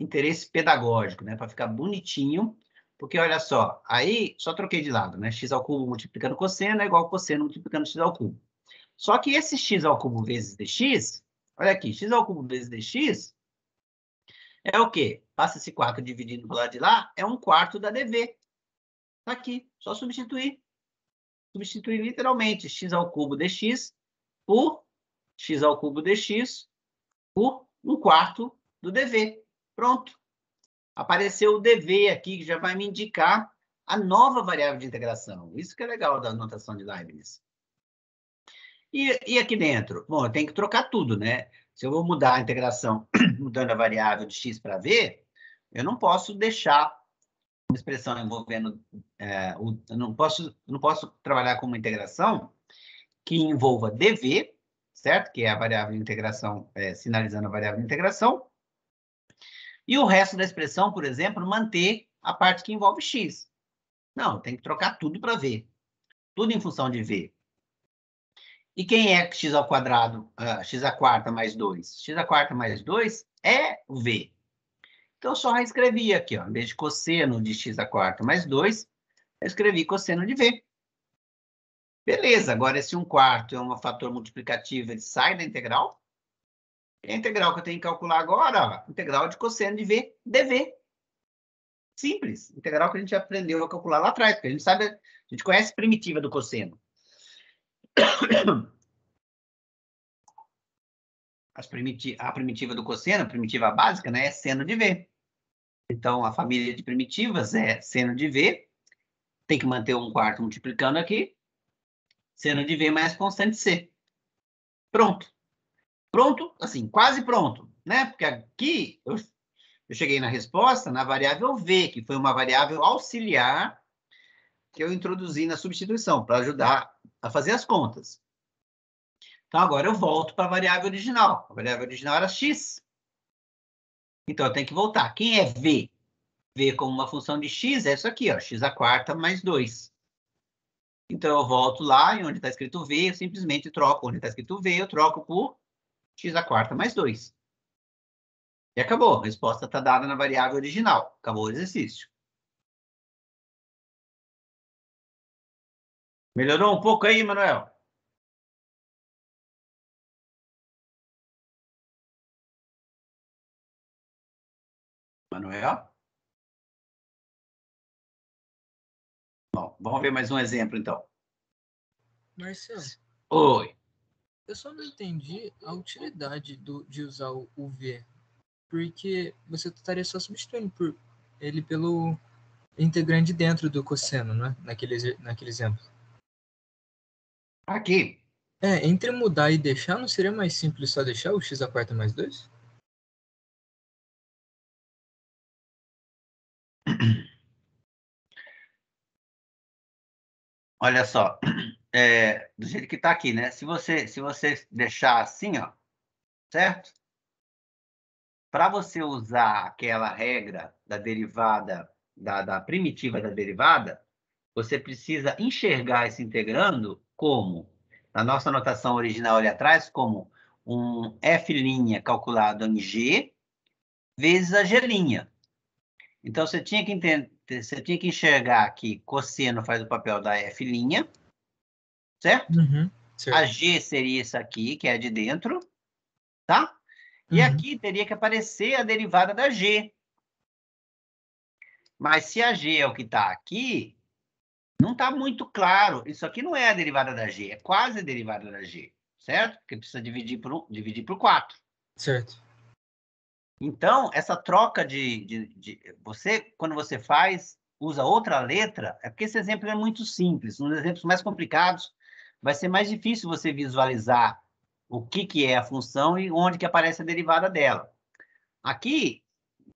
Speaker 1: interesse pedagógico, né? Para ficar bonitinho. Porque, olha só, aí só troquei de lado, né? X ao cubo multiplicando cosseno é igual a cosseno multiplicando x ao cubo. Só que esse x ao cubo vezes dx, olha aqui, x ao cubo vezes dx é o quê? Passa esse 4 dividindo para o lado de lá, é 1/4 da dv. Está aqui, só substituir. Substituir literalmente x ao cubo dx por x ao cubo dx por 1/4 do dv. Pronto. Apareceu o dv aqui, que já vai me indicar a nova variável de integração. Isso que é legal da notação de Leibniz. E aqui dentro? Bom, eu tenho que trocar tudo, né? Se eu vou mudar a integração, mudando a variável de x para v, eu não posso deixar uma expressão envolvendo... eu não posso trabalhar com uma integração que envolva dv, certo? Que é a variável de integração, sinalizando a variável de integração. E o resto da expressão, por exemplo, manter a parte que envolve x. Não, tem que trocar tudo para v. Tudo em função de v. E quem é x ao quadrado, x à quarta mais 2? X à quarta mais 2 é o v. Então, eu só reescrevi aqui, ó, em vez de cosseno de x à quarta mais 2, Eu escrevi cosseno de V. Beleza, agora esse 1/4 é um fator multiplicativo, ele sai da integral. E a integral que eu tenho que calcular agora, ó, integral de cosseno de V dV. Simples, integral que a gente aprendeu a calcular lá atrás, porque a gente sabe, a gente conhece a primitiva do cosseno. A primitiva do cosseno, a primitiva básica, né, é seno de V. Então, a família de primitivas é seno de V, tem que manter 1/4 multiplicando aqui, seno de V mais constante C. Pronto. Pronto, assim, quase pronto, né? Porque aqui eu cheguei na resposta na variável V, que foi uma variável auxiliar que eu introduzi na substituição, para ajudar a fazer as contas. Então, agora eu volto para a variável original. A variável original era x. Então, eu tenho que voltar. Quem é V? V como uma função de x é isso aqui, ó, x² mais 2. Então, eu volto lá, e onde está escrito V, eu simplesmente troco. Onde está escrito V, eu troco por x² mais 2. E acabou. A resposta está dada na variável original. Acabou o exercício. Melhorou um pouco aí, Manuel? Manuel? Bom, vamos ver mais um exemplo, então.
Speaker 4: Marcelo,
Speaker 1: Oi.
Speaker 4: eu só não entendi a utilidade de usar o V, porque você estaria só substituindo por ele pelo integrante dentro do cosseno, não é? Naquele exemplo.
Speaker 1: Aqui.
Speaker 4: Entre mudar e deixar, não seria mais simples só deixar o x² mais 2?
Speaker 1: Olha só. Do jeito que está aqui, né? Se você deixar assim, ó, certo? Para você usar aquela regra da derivada, da primitiva da derivada, você precisa enxergar esse integrando como, na nossa notação original ali atrás, como um f' calculado em g vezes a g'. Então, você tinha que enxergar que cosseno faz o papel da f', certo?
Speaker 4: Certo.
Speaker 1: A g seria isso aqui, que é de dentro, tá? E aqui teria que aparecer a derivada da g. Mas se a g é o que está aqui, não está muito claro. Isso aqui não é a derivada da g, é quase a derivada da g, certo? Porque precisa dividir por 4.
Speaker 4: Certo.
Speaker 1: Então, essa troca quando você usa outra letra, é porque esse exemplo é muito simples. Nos exemplos mais complicados, vai ser mais difícil você visualizar o que é a função e onde que aparece a derivada dela. Aqui,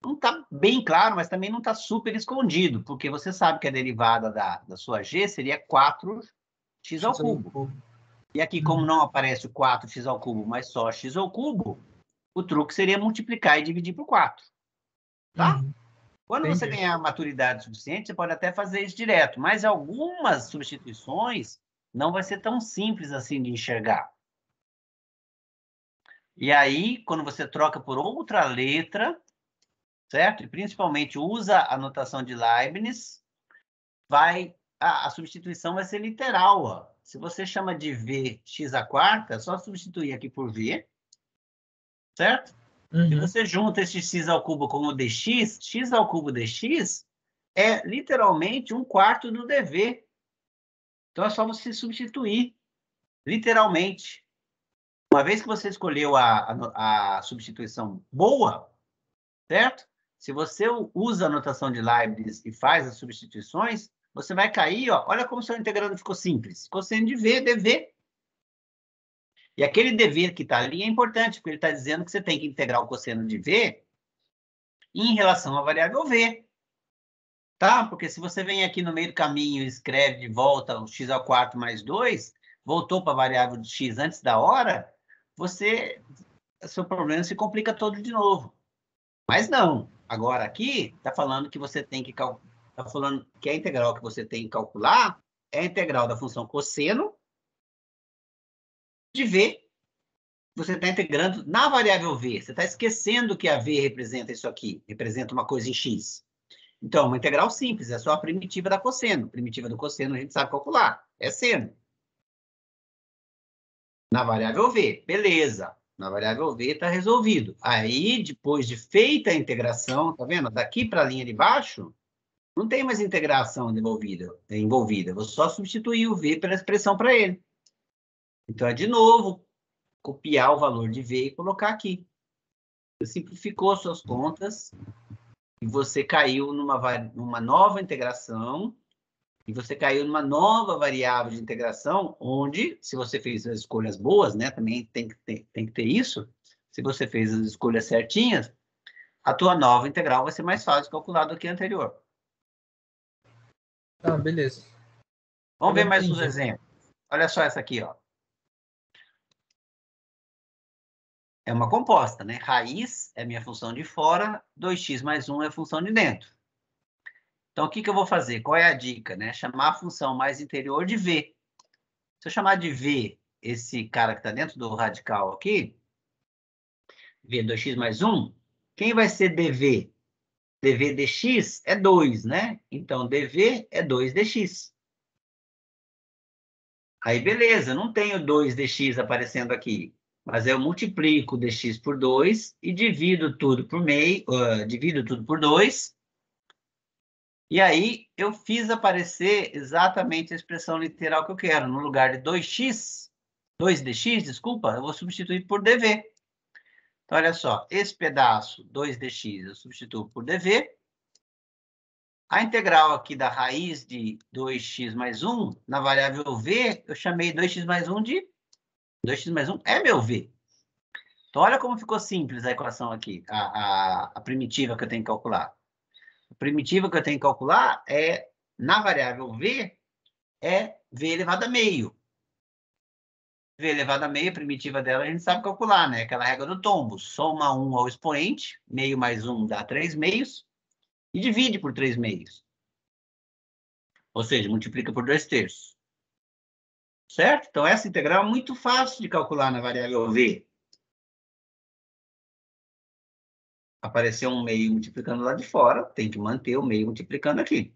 Speaker 1: não está bem claro, mas também não está super escondido, porque você sabe que a derivada da sua g seria 4x ao cubo. E aqui, como não aparece o 4x ao cubo, mas só x ao cubo, o truque seria multiplicar e dividir por 4. Tá? Quando você ganhar maturidade suficiente, você pode até fazer isso direto, mas algumas substituições não vai ser tão simples assim de enxergar. E aí, quando você troca por outra letra, certo? E principalmente usa a notação de Leibniz, a substituição vai ser literal. Ó. Se você chama de V x², é só substituir aqui por V, certo? Se você junta esse x ao cubo com o dx, x ao cubo dx é literalmente 1/4 do dv. Então, é só você substituir, literalmente. Uma vez que você escolheu a substituição boa, certo? Se você usa a notação de Leibniz e faz as substituições, você vai cair, ó, olha como seu integrando ficou simples. Cosseno de V, dv. E aquele dv que está ali é importante, porque ele está dizendo que você tem que integrar o cosseno de V em relação à variável V. Tá? Porque se você vem aqui no meio do caminho e escreve de volta o x² mais 2, voltou para a variável de x antes da hora, seu problema se complica todo de novo. Mas não. Agora aqui está falando que você tem que está falando que a integral que você tem que calcular é a integral da função cosseno de V. Você está integrando na variável V. Você está esquecendo que a V representa isso aqui, representa uma coisa em x. Então, uma integral simples, é só a primitiva da cosseno. Primitiva do cosseno a gente sabe calcular, é seno. Na variável v, beleza. Na variável v está resolvido. Aí, depois de feita a integração, tá vendo? Daqui para a linha de baixo, não tem mais integração envolvida. Vou só substituir o v pela expressão para ele. Então, é de novo, copiar o valor de v e colocar aqui. Você simplificou suas contas e você caiu numa nova integração e você caiu numa nova variável de integração, onde, se você fez as escolhas boas, né, também tem que ter isso, se você fez as escolhas certinhas, a tua nova integral vai ser mais fácil de calcular do que a anterior.
Speaker 4: Ah, beleza.
Speaker 1: Vamos ver mais uns
Speaker 4: entendi.
Speaker 1: exemplos. Olha só essa aqui, ó. É uma composta, né? Raiz é minha função de fora, 2x mais 1 é a função de dentro. Então, o que eu vou fazer? Qual é a dica, né? Chamar a função mais interior de v. Se eu chamar de v esse cara que está dentro do radical aqui, v 2x mais 1, quem vai ser dv? dv dx é 2, né? Então, dv é 2dx. Aí, beleza, não tenho 2dx aparecendo aqui, mas eu multiplico dx por 2 e divido tudo por divido tudo por 2. E aí, eu fiz aparecer exatamente a expressão literal que eu quero. No lugar de 2dx, desculpa, eu vou substituir por dv. Então, olha só, esse pedaço, 2dx, eu substituo por dv. A integral aqui da raiz de 2x mais 1, na variável v, eu chamei 2x mais 1 de 2x mais 1 é meu v. Então, olha como ficou simples a equação aqui, a primitiva que eu tenho que calcular. A primitiva que eu tenho que calcular é, na variável v, é v elevado a meio. V elevado a meio, a primitiva dela, a gente sabe calcular, né? Aquela regra do tombo. Soma 1 ao expoente, meio mais 1 dá 3 meios, e divide por 3 meios. Ou seja, multiplica por 2 terços. Certo? Então, essa integral é muito fácil de calcular na variável v. Apareceu um meio multiplicando lá de fora, tem que manter o meio multiplicando aqui.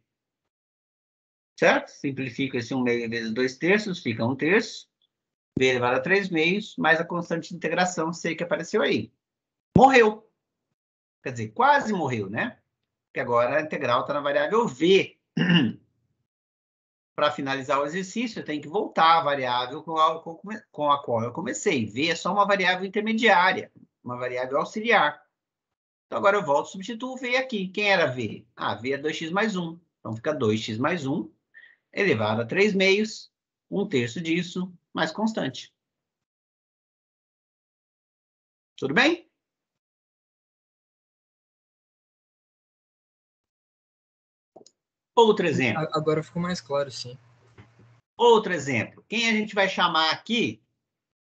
Speaker 1: Certo? Simplifica esse 1 meio vezes 2 terços, fica 1 terço. V elevado a 3 meios, mais a constante de integração C que apareceu aí. Morreu. Quer dizer, quase morreu, né? Porque agora a integral está na variável v. Para finalizar o exercício, eu tenho que voltar à variável com a qual eu comecei. V é só uma variável intermediária, uma variável auxiliar. Então, agora eu volto e substituo o v aqui. Quem era v? Ah, v é 2x mais 1. Então, fica 2x mais 1 elevado a 3 meios, 1 terço disso, mais constante. Tudo bem? Outro exemplo.
Speaker 4: Agora ficou mais claro, sim.
Speaker 1: Outro exemplo. Quem a gente vai chamar aqui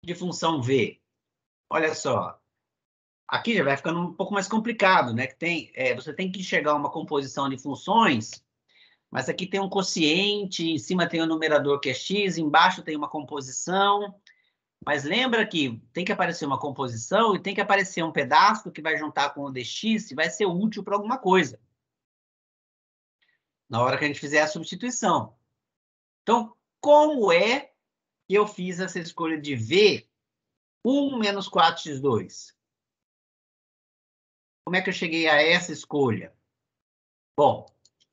Speaker 1: de função v? Olha só. Aqui já vai ficando um pouco mais complicado, né? Você tem que chegar a uma composição de funções, mas aqui tem um quociente, em cima tem um numerador que é x, embaixo tem uma composição. Mas lembra que tem que aparecer uma composição e tem que aparecer um pedaço que vai juntar com o dx e vai ser útil para alguma coisa. Na hora que a gente fizer a substituição. Então, como é que eu fiz essa escolha de v 1 menos 4x2? Como é que eu cheguei a essa escolha? Bom,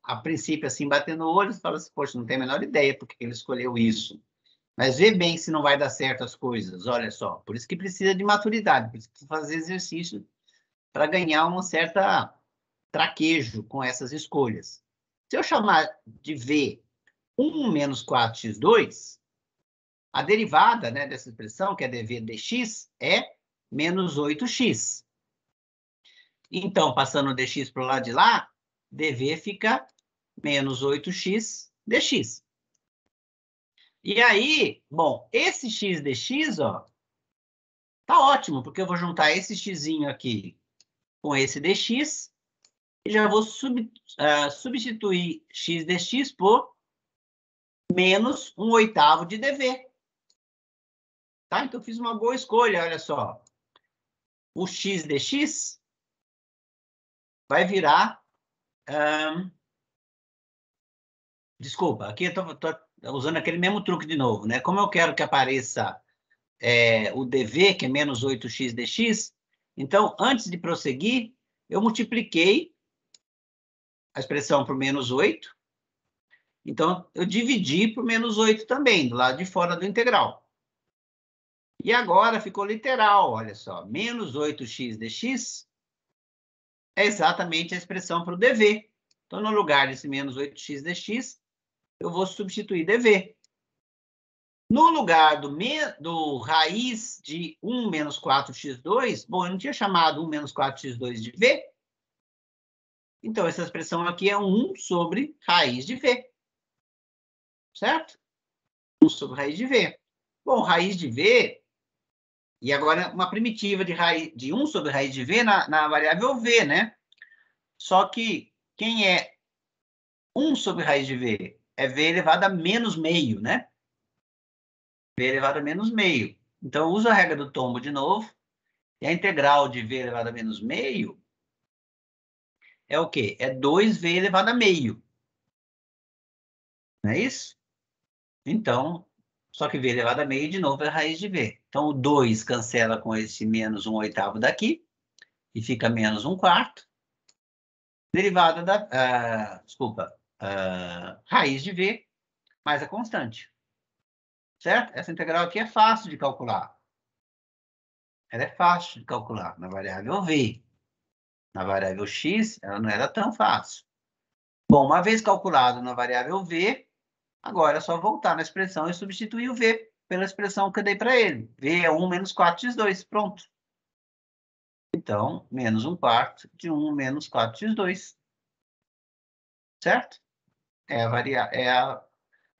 Speaker 1: a princípio, assim, batendo o olho, você fala assim, poxa, não tenho a menor ideia porque ele escolheu isso. Mas vê bem se não vai dar certo as coisas, olha só. Por isso que precisa de maturidade, por isso que precisa fazer exercício para ganhar um certo traquejo com essas escolhas. Se eu chamar de v 1 menos 4x2, a derivada, né, dessa expressão, que é dv dx, é menos 8x. Então, passando o dx para o lado de lá, dv fica menos 8x dx. E aí, bom, esse x dx, ó, tá ótimo, porque eu vou juntar esse xzinho aqui com esse dx e já vou substituir x dx por menos 1/8 de dv. Tá? Então, eu fiz uma boa escolha, olha só. O x dx vai virar Desculpa, aqui eu tô usando aquele mesmo truque de novo, né? Como eu quero que apareça o dv, que é menos 8x dx, então, antes de prosseguir, eu multipliquei a expressão por menos 8. Então, eu dividi por menos 8 também, do lado de fora do integral. E agora ficou literal, olha só. Menos 8x dx é exatamente a expressão para o dv. Então, no lugar desse menos 8x dx, eu vou substituir dv. No lugar do raiz de 1 menos 4x2, bom, eu não tinha chamado 1 menos 4x2 de v. Então, essa expressão aqui é 1 sobre raiz de v. Certo? 1 sobre raiz de v. Bom, raiz de v, e agora uma primitiva de 1 sobre raiz de v na variável v, né? Só que quem é 1 sobre raiz de v? É v elevado a menos meio, né? V elevado a menos meio. Então, eu uso a regra do tombo de novo. E a integral de v elevado a menos meio é o quê? É 2v elevado a meio. Não é isso? Então, só que v elevado a meio, de novo, é a raiz de v. Então, o 2 cancela com esse menos 1/8 daqui. E fica menos 1/4. Derivada da... raiz de v mais a constante. Certo? Essa integral aqui é fácil de calcular. Ela é fácil de calcular na variável v. Na variável x, ela não era tão fácil. Bom, uma vez calculado na variável v, agora é só voltar na expressão e substituir o v pela expressão que eu dei para ele. V é 1 menos 4x2. Pronto. Então, menos 1/4 de 1 menos 4x2. Certo?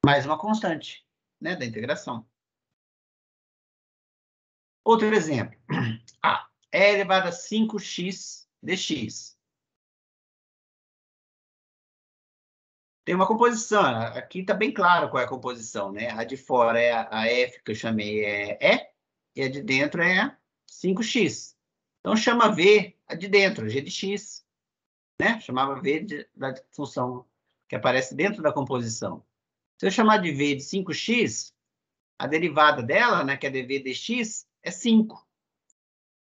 Speaker 1: Mais uma constante, né, da integração. Outro exemplo. E elevado a 5x dx. Tem uma composição. Aqui está bem claro qual é a composição, né? A de fora é a f, que eu chamei E, e a de dentro é 5x. Então, chama v a de dentro, g de x. Né? Chamava v da função que aparece dentro da composição. Se eu chamar de v de 5x, a derivada dela, né, que é dv dx, é 5.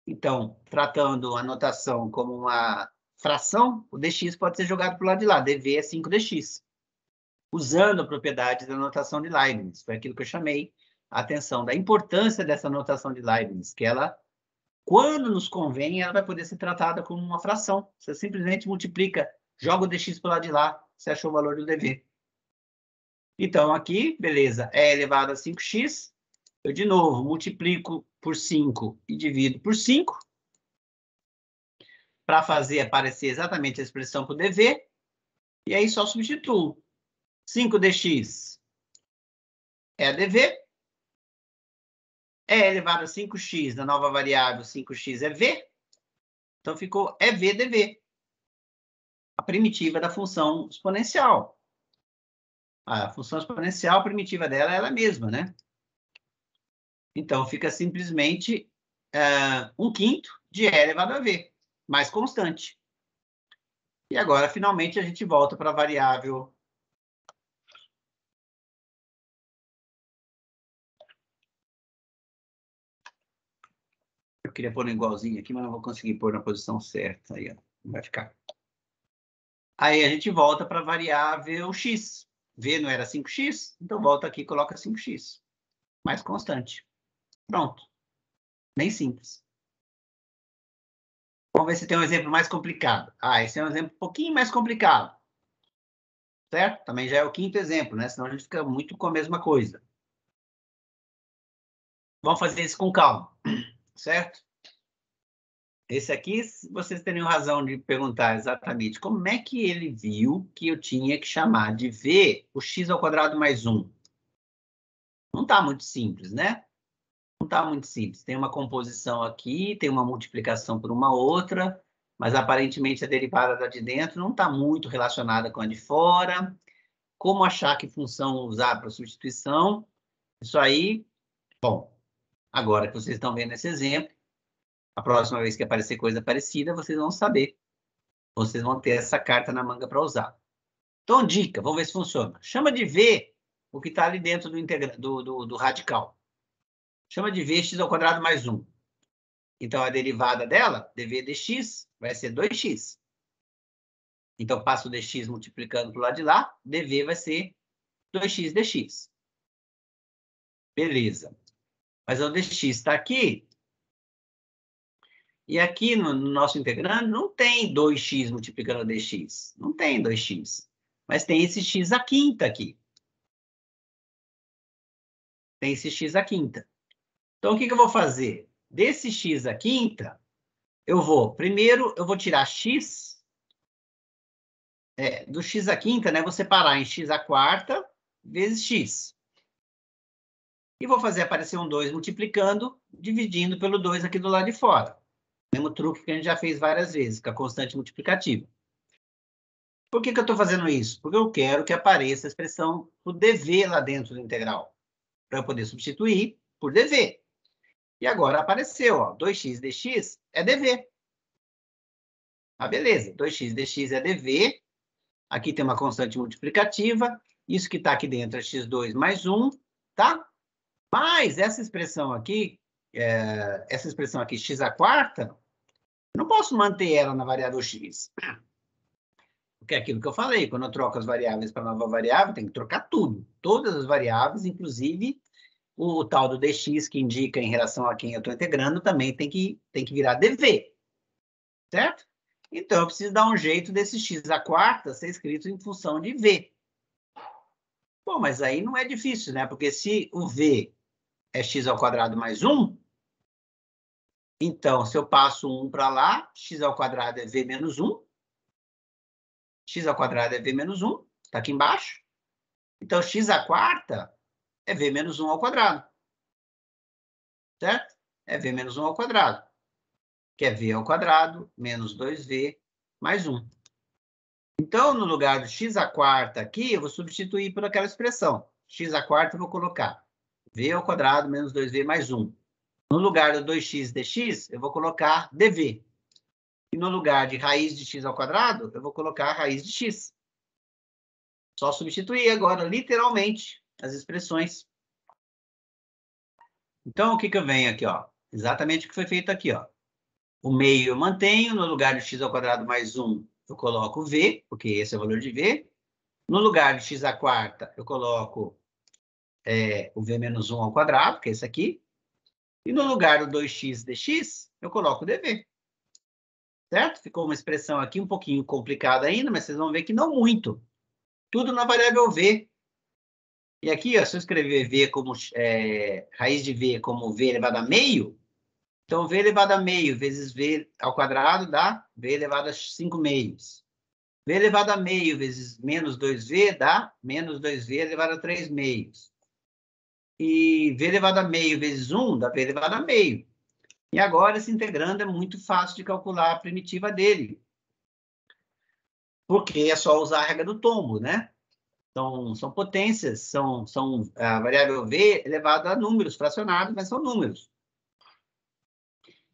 Speaker 1: Então, tratando a notação como uma fração, o dx pode ser jogado para o lado de lá. dv é 5dx. Usando a propriedade da notação de Leibniz. Foi aquilo que eu chamei a atenção da importância dessa notação de Leibniz, que ela, quando nos convém, ela vai poder ser tratada como uma fração. Você simplesmente multiplica, joga o dx para o lado de lá, você achou o valor do dv. Então, aqui, beleza, é elevado a 5x. Eu, de novo, multiplico por 5 e divido por 5 para fazer aparecer exatamente a expressão para o dv. E aí só substituo. 5dx é a dv. E elevado a 5x na nova variável 5x é v. Então, ficou EV dv. A primitiva da função exponencial. A função exponencial, a primitiva dela é ela mesma, né? Então, fica simplesmente 1/5 de E elevado a V, mais constante. E agora, finalmente, a gente volta para a variável... Eu queria pôr no igualzinho aqui, mas não vou conseguir pôr na posição certa. Aí, ó, não vai ficar. Aí a gente volta para a variável x. V não era 5x, então volta aqui e coloca 5x. Mais constante. Pronto. Bem simples. Vamos ver se tem um exemplo mais complicado. Esse é um exemplo um pouquinho mais complicado. Certo? Também já é o 5º exemplo, né? Senão a gente fica muito com a mesma coisa. Vamos fazer isso com calma. Certo? Esse aqui, vocês teriam razão de perguntar exatamente como é que ele viu que eu tinha que chamar de v o x² mais 1. Não está muito simples, né? Não está muito simples. Tem uma composição aqui, tem uma multiplicação por uma outra, mas aparentemente a derivada da de dentro não está muito relacionada com a de fora. Como achar que função usar para substituição? Isso aí, bom, agora que vocês estão vendo esse exemplo, a próxima vez que aparecer coisa parecida, vocês vão saber. Vocês vão ter essa carta na manga para usar. Então, dica, vamos ver se funciona. Chama de V o que está ali dentro do radical. Chama de V x ao quadrado mais 1. Então, a derivada dela, dv dx, vai ser 2x. Então, passo o dx multiplicando para o lado de lá, dv vai ser 2x dx. Beleza. Mas o dx está aqui. E aqui no nosso integrando não tem 2x multiplicando dx. Não tem 2x. Mas tem esse x à quinta aqui. Tem esse x à quinta. Então, o que eu vou fazer? Desse x à quinta, primeiro, eu vou tirar x, do x à quinta, né? Vou separar em x à quarta vezes x. E vou fazer aparecer um 2 multiplicando, dividindo pelo 2 aqui do lado de fora. Mesmo truque que a gente já fez várias vezes, com a constante multiplicativa. Por que eu estou fazendo isso? Porque eu quero que apareça a expressão do dv lá dentro do integral. Para eu poder substituir por dv. E agora apareceu, ó, 2x dx é dv. Ah, beleza. 2x dx é dv. Aqui tem uma constante multiplicativa. Isso que está aqui dentro é x2 mais 1, tá? Mas essa expressão aqui, x à quarta, eu não posso manter ela na variável x. Porque é aquilo que eu falei, quando eu troco as variáveis para nova variável, tem que trocar tudo. Todas as variáveis, inclusive o tal do dx, que indica em relação a quem eu estou integrando, também tem que virar dv. Certo? Então, eu preciso dar um jeito desse x à quarta ser escrito em função de v. Bom, mas aí não é difícil, né? Porque se o v é x ao quadrado mais 1, então, se eu passo 1 para lá, x ao quadrado é v menos 1. X ao quadrado é v menos 1, está aqui embaixo. Então, x à quarta é v menos 1 ao quadrado. Certo? É v menos 1 ao quadrado. Que é v ao quadrado menos 2v mais 1. Então, no lugar do x à quarta aqui, eu vou substituir por aquela expressão. X à quarta eu vou colocar v ao quadrado menos 2v mais 1. No lugar do 2x dx, eu vou colocar dv. E no lugar de raiz de x ao quadrado, eu vou colocar a raiz de x. Só substituir agora, literalmente, as expressões. Então, o que eu venho aqui, ó? Exatamente o que foi feito aqui, ó. O meio eu mantenho, no lugar de x ao quadrado mais 1, eu coloco v, porque esse é o valor de v. No lugar de x à quarta, eu coloco o v menos 1 ao quadrado, que é esse aqui. E no lugar do 2x dx, eu coloco dv. Certo? Ficou uma expressão aqui um pouquinho complicada ainda, mas vocês vão ver que não muito. Tudo na variável v. E aqui, ó, se eu escrever v como raiz de v como v elevado a meio, então v elevado a meio vezes v ao quadrado dá v elevado a 5 meios. V elevado a meio vezes menos 2v dá menos 2v elevado a 3 meios. E v elevado a meio vezes 1 dá v elevado a meio. E agora, esse integrando é muito fácil de calcular a primitiva dele. Porque é só usar a regra do tombo, né? Então, são potências, são a variável v elevada a números fracionados, mas são números.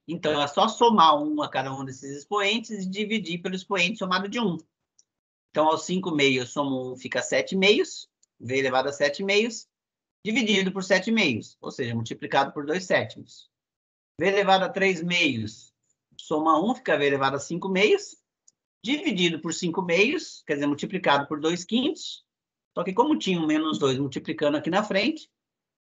Speaker 1: Então, é só somar 1 a cada um desses expoentes e dividir pelo expoente somado de 1. Então, aos 5 meios, somo 1, fica 7 meios, v elevado a 7 meios, dividido por 7 meios, ou seja, multiplicado por 2 sétimos. V elevado a 3 meios, soma 1, fica v elevado a 5 meios, dividido por 5 meios, quer dizer, multiplicado por 2 quintos. Só que como tinha um menos 2 multiplicando aqui na frente,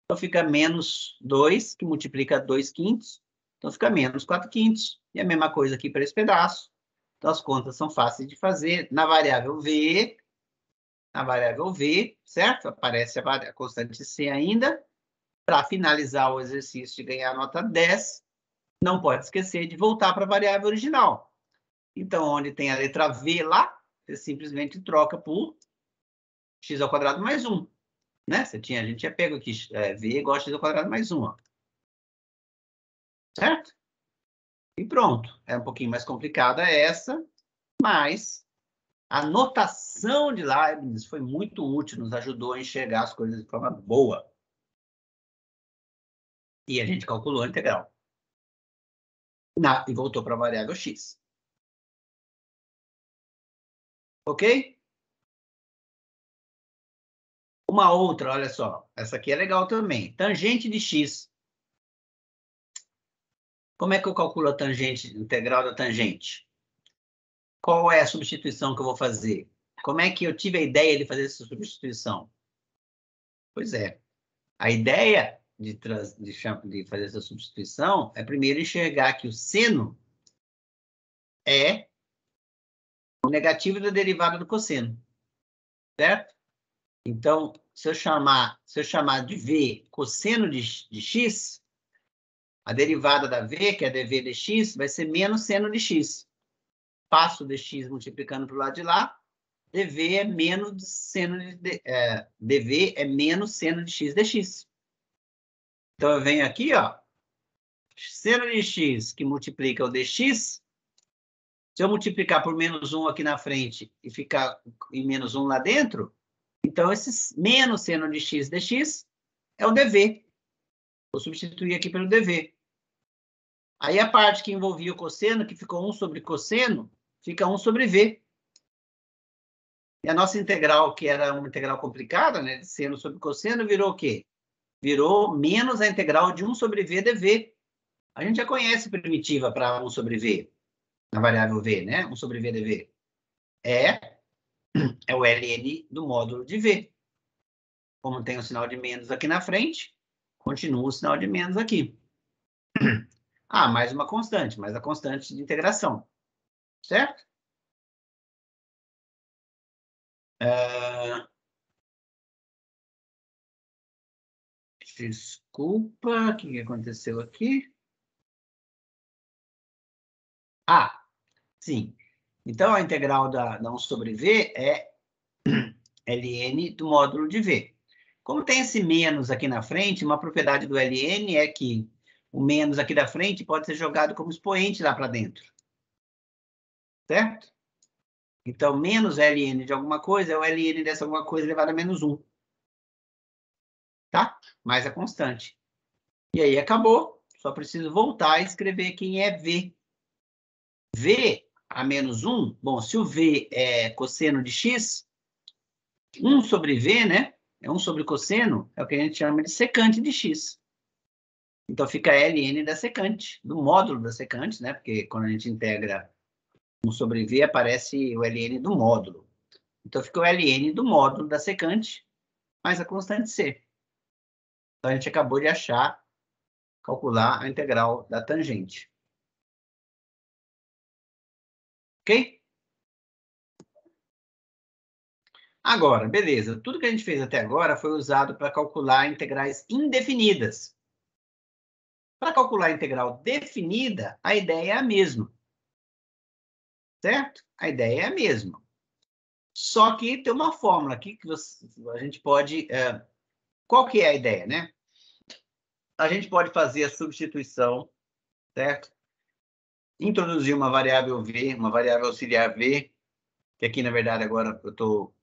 Speaker 1: então fica menos 2, que multiplica 2 quintos, então fica menos 4 quintos. E a mesma coisa aqui para esse pedaço. Então, as contas são fáceis de fazer. Na variável v, certo? Aparece a constante c ainda. Para finalizar o exercício de ganhar a nota 10, não pode esquecer de voltar para a variável original. Então, onde tem a letra v lá, você simplesmente troca por x ao quadrado mais 1. Né? A gente tinha pego aqui v igual a x ao quadrado mais 1. Ó. Certo? E pronto. É um pouquinho mais complicada essa, mas a notação de Leibniz foi muito útil, nos ajudou a enxergar as coisas de forma boa. E a gente calculou a integral. E voltou para a variável x. Ok? Uma outra, olha só. Essa aqui é legal também. Tangente de x. Como é que eu calculo a tangente, integral da tangente? Qual é a substituição que eu vou fazer? Como é que eu tive a ideia de fazer essa substituição? Pois é. A ideia de fazer essa substituição é primeiro enxergar que o seno é o negativo da derivada do cosseno. Certo? Então, se eu chamar de V cosseno de x, a derivada da V, que é dv dx, vai ser menos seno de x. Passo dx multiplicando para o lado de lá, dv é menos seno de dv é menos seno de x dx. Então, eu venho aqui, ó, seno de x que multiplica o dx. Se eu multiplicar por menos 1 aqui na frente e ficar em menos 1 lá dentro, então esse menos seno de x dx é o dv. Vou substituir aqui pelo dv. Aí a parte que envolvia o cosseno, que ficou 1 sobre cosseno, fica 1 sobre v. E a nossa integral, que era uma integral complicada, né, de seno sobre cosseno, virou o quê? Virou menos a integral de 1 sobre v dv. A gente já conhece primitiva para 1 sobre v, na variável v, né? 1 sobre v dv. É o ln do módulo de v. Como tem o sinal de menos aqui na frente, continua o sinal de menos aqui. Ah, mais uma constante, mais a constante de integração. Certo? Desculpa, o que aconteceu aqui? Ah, sim. Então, a integral da 1 sobre v é ln do módulo de v. Como tem esse menos aqui na frente, uma propriedade do ln é que o menos aqui da frente pode ser jogado como expoente lá para dentro. Certo? Então, menos ln de alguma coisa é o ln dessa alguma coisa elevado a menos 1. Tá? Mais a constante. E aí, acabou. Só preciso voltar e escrever quem é v. V a menos 1, bom, se o v é cosseno de x, 1 sobre v, né? É 1 sobre cosseno, é o que a gente chama de secante de x. Então, fica ln da secante, do módulo da secante, né? Porque quando a gente integra 1 sobre v, aparece o ln do módulo. Então, fica o ln do módulo da secante, mais a constante c. Então, a gente acabou de achar, calcular a integral da tangente. Ok? Agora, beleza. Tudo que a gente fez até agora foi usado para calcular integrais indefinidas. Para calcular a integral definida, a ideia é a mesma. Certo? A ideia é a mesma. Só que tem uma fórmula aqui que a gente pode... qual que é a ideia, né? A gente pode fazer a substituição, certo? Introduzir uma variável v, uma variável auxiliar v, que aqui, na verdade, agora eu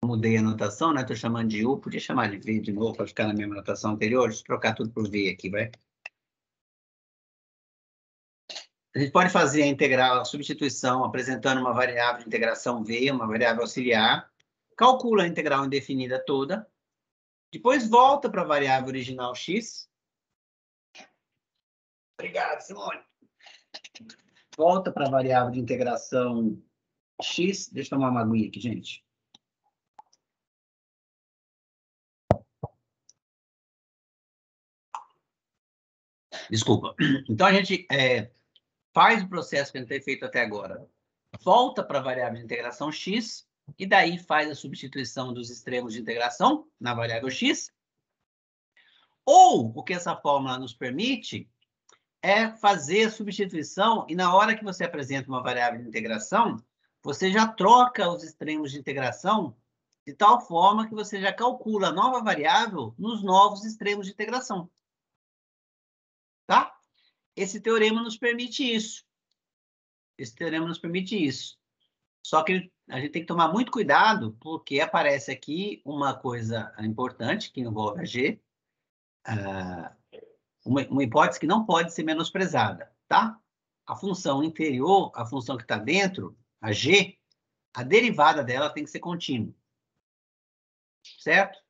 Speaker 1: mudei a notação, né? Estou chamando de u, podia chamar de v de novo para ficar na mesma notação anterior. Deixa eu trocar tudo por v aqui, vai. A gente pode fazer a integral, a substituição, apresentando uma variável de integração v, uma variável auxiliar, calcula a integral indefinida toda, depois volta para a variável original x. Obrigado, Simone. Volta para a variável de integração x. Deixa eu tomar uma aguinha aqui, gente. Desculpa. Então, a gente faz o processo que a gente tem feito até agora. Volta para a variável de integração x, e daí faz a substituição dos extremos de integração na variável x. Ou, o que essa fórmula nos permite é fazer a substituição, e na hora que você apresenta uma variável de integração, você já troca os extremos de integração de tal forma que você já calcula a nova variável nos novos extremos de integração. Tá? Esse teorema nos permite isso. Esse teorema nos permite isso. Só que a gente tem que tomar muito cuidado, porque aparece aqui uma coisa importante que envolve a G, uma hipótese que não pode ser menosprezada, tá? A função interior, a função que está dentro, a G, a derivada dela tem que ser contínua. Certo?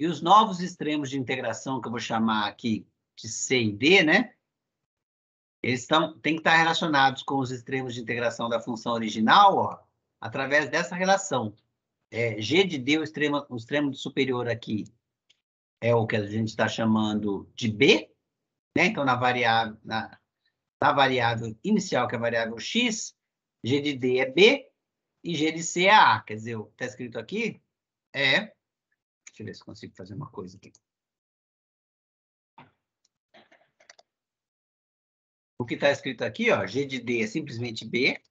Speaker 1: E os novos extremos de integração, que eu vou chamar aqui de C e D, né? Eles têm que estar relacionados com os extremos de integração da função original, ó, através dessa relação. G de D, o extremo superior aqui, é o que a gente está chamando de B, né? Então, na variável inicial, que é a variável x, G de D é B e G de C é A. Quer dizer, o que está escrito aqui é... Deixa eu ver se consigo fazer uma coisa aqui. O que está escrito aqui, ó, G de D é simplesmente B.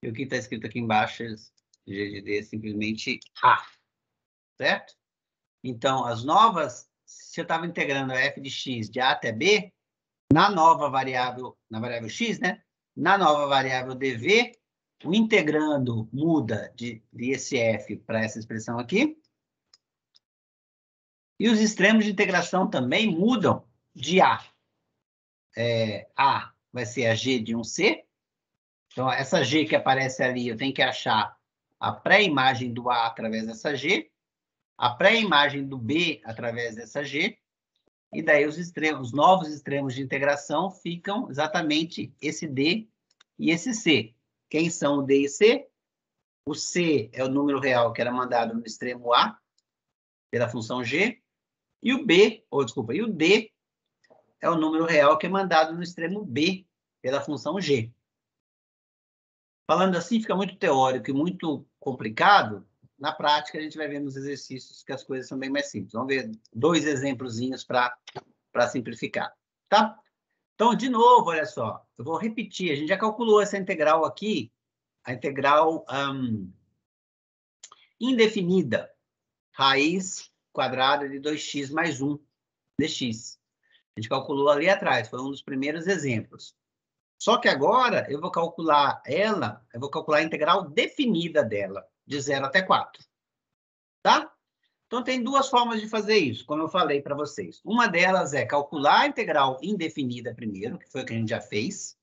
Speaker 1: E o que está escrito aqui embaixo, G de D é simplesmente A. Certo? Então, as novas, se eu estava integrando a f de x de A até B, na variável x, né? Na nova variável dv, o integrando muda de esse f para essa expressão aqui. E os extremos de integração também mudam de A. A vai ser a G de um C. Então, essa G que aparece ali, eu tenho que achar a pré-imagem do A através dessa G, a pré-imagem do B através dessa G, e daí os novos extremos de integração ficam exatamente esse D e esse C. Quem são o D e C? O C é o número real que era mandado no extremo A, pela função G, e o e o D é o número real que é mandado no extremo B, pela função G. Falando assim, fica muito teórico e muito complicado. Na prática, a gente vai ver nos exercícios que as coisas são bem mais simples. Vamos ver 2 exemplozinhos para simplificar, tá? Então, de novo, olha só, eu vou repetir. A gente já calculou essa integral aqui, a integral indefinida, raiz quadrada de 2x mais 1 dx. A gente calculou ali atrás, foi um dos primeiros exemplos. Só que agora eu vou calcular a integral definida dela, de 0 até 4. Tá? Então, tem 2 formas de fazer isso, como eu falei para vocês. Uma delas é calcular a integral indefinida primeiro, que foi o que a gente já fez.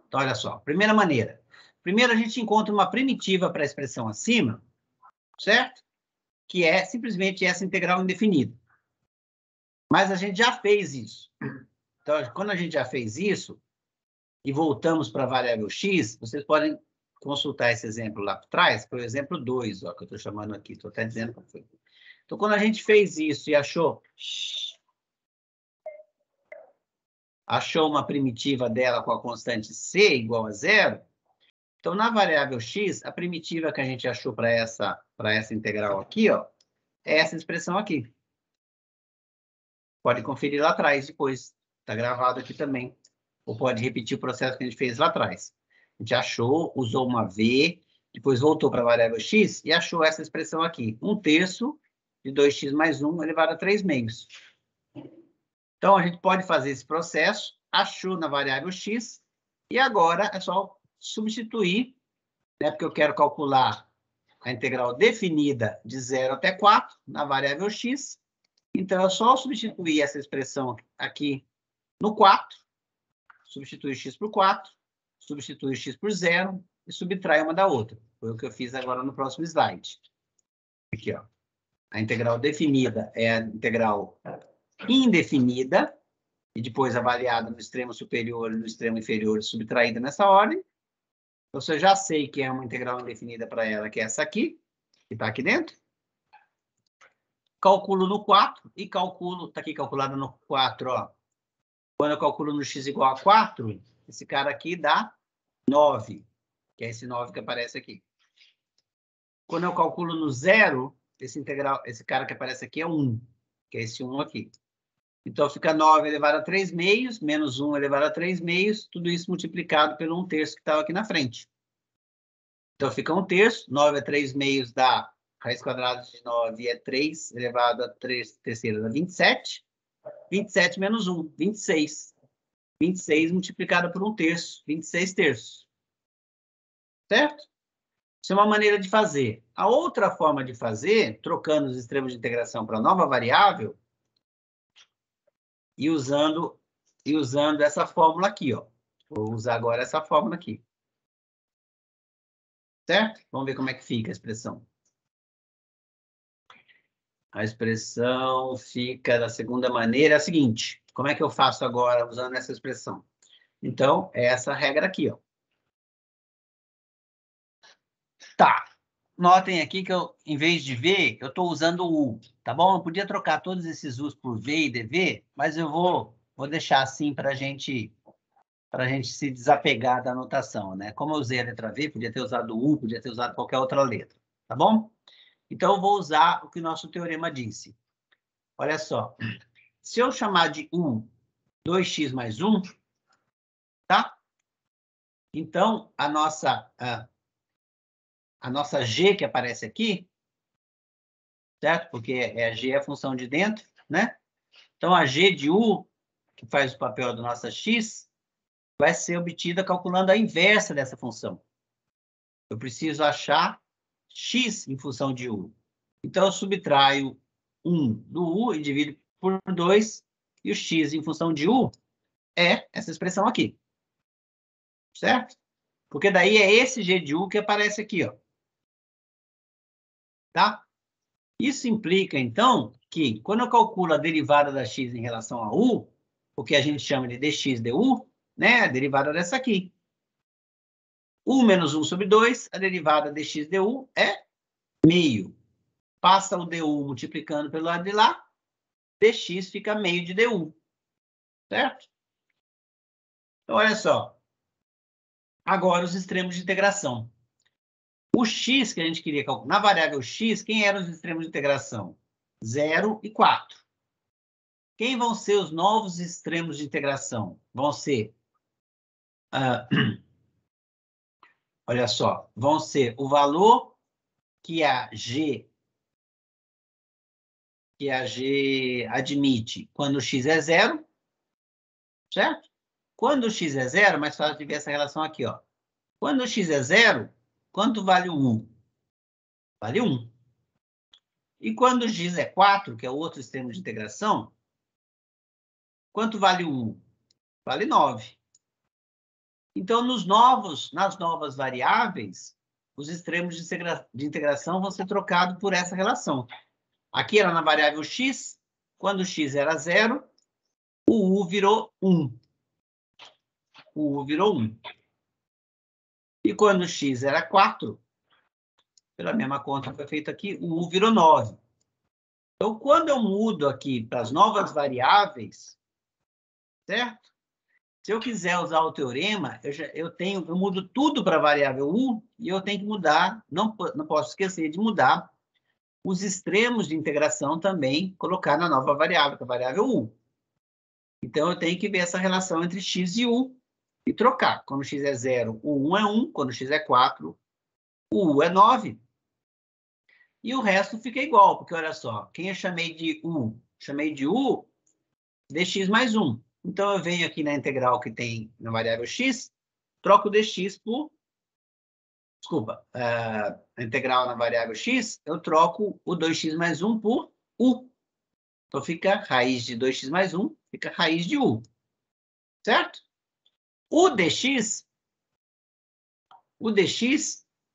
Speaker 1: Então, olha só, primeira maneira. Primeiro, a gente encontra uma primitiva para a expressão acima, certo? Que é simplesmente essa integral indefinida. Mas a gente já fez isso. Então, quando a gente já fez isso, e voltamos para a variável x, vocês podem consultar esse exemplo lá para trás, foi o exemplo 2, ó, que eu estou chamando aqui, estou até dizendo como foi. Então, quando a gente fez isso e achou uma primitiva dela com a constante c igual a 0, então, na variável x, a primitiva que a gente achou para essa integral aqui, ó, é essa expressão aqui. Pode conferir lá atrás depois, está gravado aqui também. Ou pode repetir o processo que a gente fez lá atrás. A gente achou, usou uma V, depois voltou para a variável x e achou essa expressão aqui. 1/3 de 2x mais 1 elevado a 3 meios. Então, a gente pode fazer esse processo, achou na variável x, e agora é só substituir, né, porque eu quero calcular a integral definida de 0 até 4 na variável x. Então, é só substituir essa expressão aqui no 4, substitui x por 4, substitui x por 0 e subtrai uma da outra. Foi o que eu fiz agora no próximo slide. Aqui, ó. A integral definida é a integral indefinida, e depois avaliada no extremo superior e no extremo inferior, subtraída nessa ordem. Então, se eu já sei que é uma integral indefinida para ela, que é essa aqui, que está aqui dentro, calculo no 4 e calculo, está aqui calculada no 4, ó. Quando eu calculo no x igual a 4, esse cara aqui dá 9, que é esse 9 que aparece aqui. Quando eu calculo no 0, esse cara que aparece aqui é 1, que é esse 1 aqui. Então, fica 9 elevado a 3 meios, menos 1 elevado a 3 meios, tudo isso multiplicado pelo 1/3 que estava aqui na frente. Então, fica 1/3, 9 a 3 meios dá, raiz quadrada de 9 é 3 elevado a 3 terceiras dá 27. 27 menos 1, 26. 26 multiplicado por 1/3, 26 terços. Certo? Isso é uma maneira de fazer. A outra forma de fazer, trocando os extremos de integração para nova variável e usando essa fórmula aqui, ó. Vou usar agora essa fórmula aqui. Certo? Vamos ver como é que fica a expressão. A expressão fica da segunda maneira, é a seguinte. Como é que eu faço agora usando essa expressão? Então, é essa regra aqui, ó. Tá. Notem aqui que eu, em vez de V, eu estou usando U, tá bom? Eu podia trocar todos esses U's por V e DV, mas eu vou deixar assim para a gente se desapegar da anotação, né? Como eu usei a letra V, podia ter usado U, podia ter usado qualquer outra letra, tá bom? Então, eu vou usar o que o nosso teorema disse. Olha só. Se eu chamar de U 2x mais 1, tá? Então, a nossa G que aparece aqui, certo? Porque a G é a função de dentro, né? Então, a G de U, que faz o papel da nossa X, vai ser obtida calculando a inversa dessa função. Eu preciso achar X em função de U. Então, eu subtraio 1 do U e divido por 2, e o X em função de U é essa expressão aqui. Certo? Porque daí é esse G de U que aparece aqui, ó. Tá? Isso implica, então, que quando eu calculo a derivada da x em relação a u, o que a gente chama de dx du, né? A derivada dessa aqui. U menos 1 sobre 2, a derivada dx du é meio. Passa o du multiplicando pelo lado de lá, dx fica meio de du. Certo? Então, olha só. Agora, os extremos de integração. O x que a gente queria calcular, na variável x, quem eram os extremos de integração? 0 e 4. Quem vão ser os novos extremos de integração? Vão ser, olha só, vão ser o valor que a G admite quando o x é 0, certo? Quando o x é 0, mais fácil de ver essa relação aqui, ó. Quando o x é 0, quanto vale o 1? Vale 1. E quando o x é 4, que é o outro extremo de integração, quanto vale o 1? Vale 9. Então, nas novas variáveis, os extremos de integração vão ser trocados por essa relação. Aqui era na variável x, quando x era 0, o u virou 1. O u virou 1. E quando x era 4, pela mesma conta que foi feita aqui, o u virou 9. Então, quando eu mudo aqui para as novas variáveis, certo? Se eu quiser usar o teorema, eu mudo tudo para a variável u e eu tenho que mudar, não posso esquecer de mudar os extremos de integração também, colocar na nova variável, que é a variável u. Então, eu tenho que ver essa relação entre x e u e trocar. Quando x é 0, o 1 é 1. Quando x é 4, o u é 9. E o resto fica igual, porque olha só, quem eu chamei de u? Chamei de u dx mais 1. Então, eu venho aqui na integral que tem na variável x, troco o dx por... Desculpa, a integral na variável x, eu troco o 2x mais 1 por u. Então, fica raiz de 2x mais 1, fica raiz de u. Certo? O dx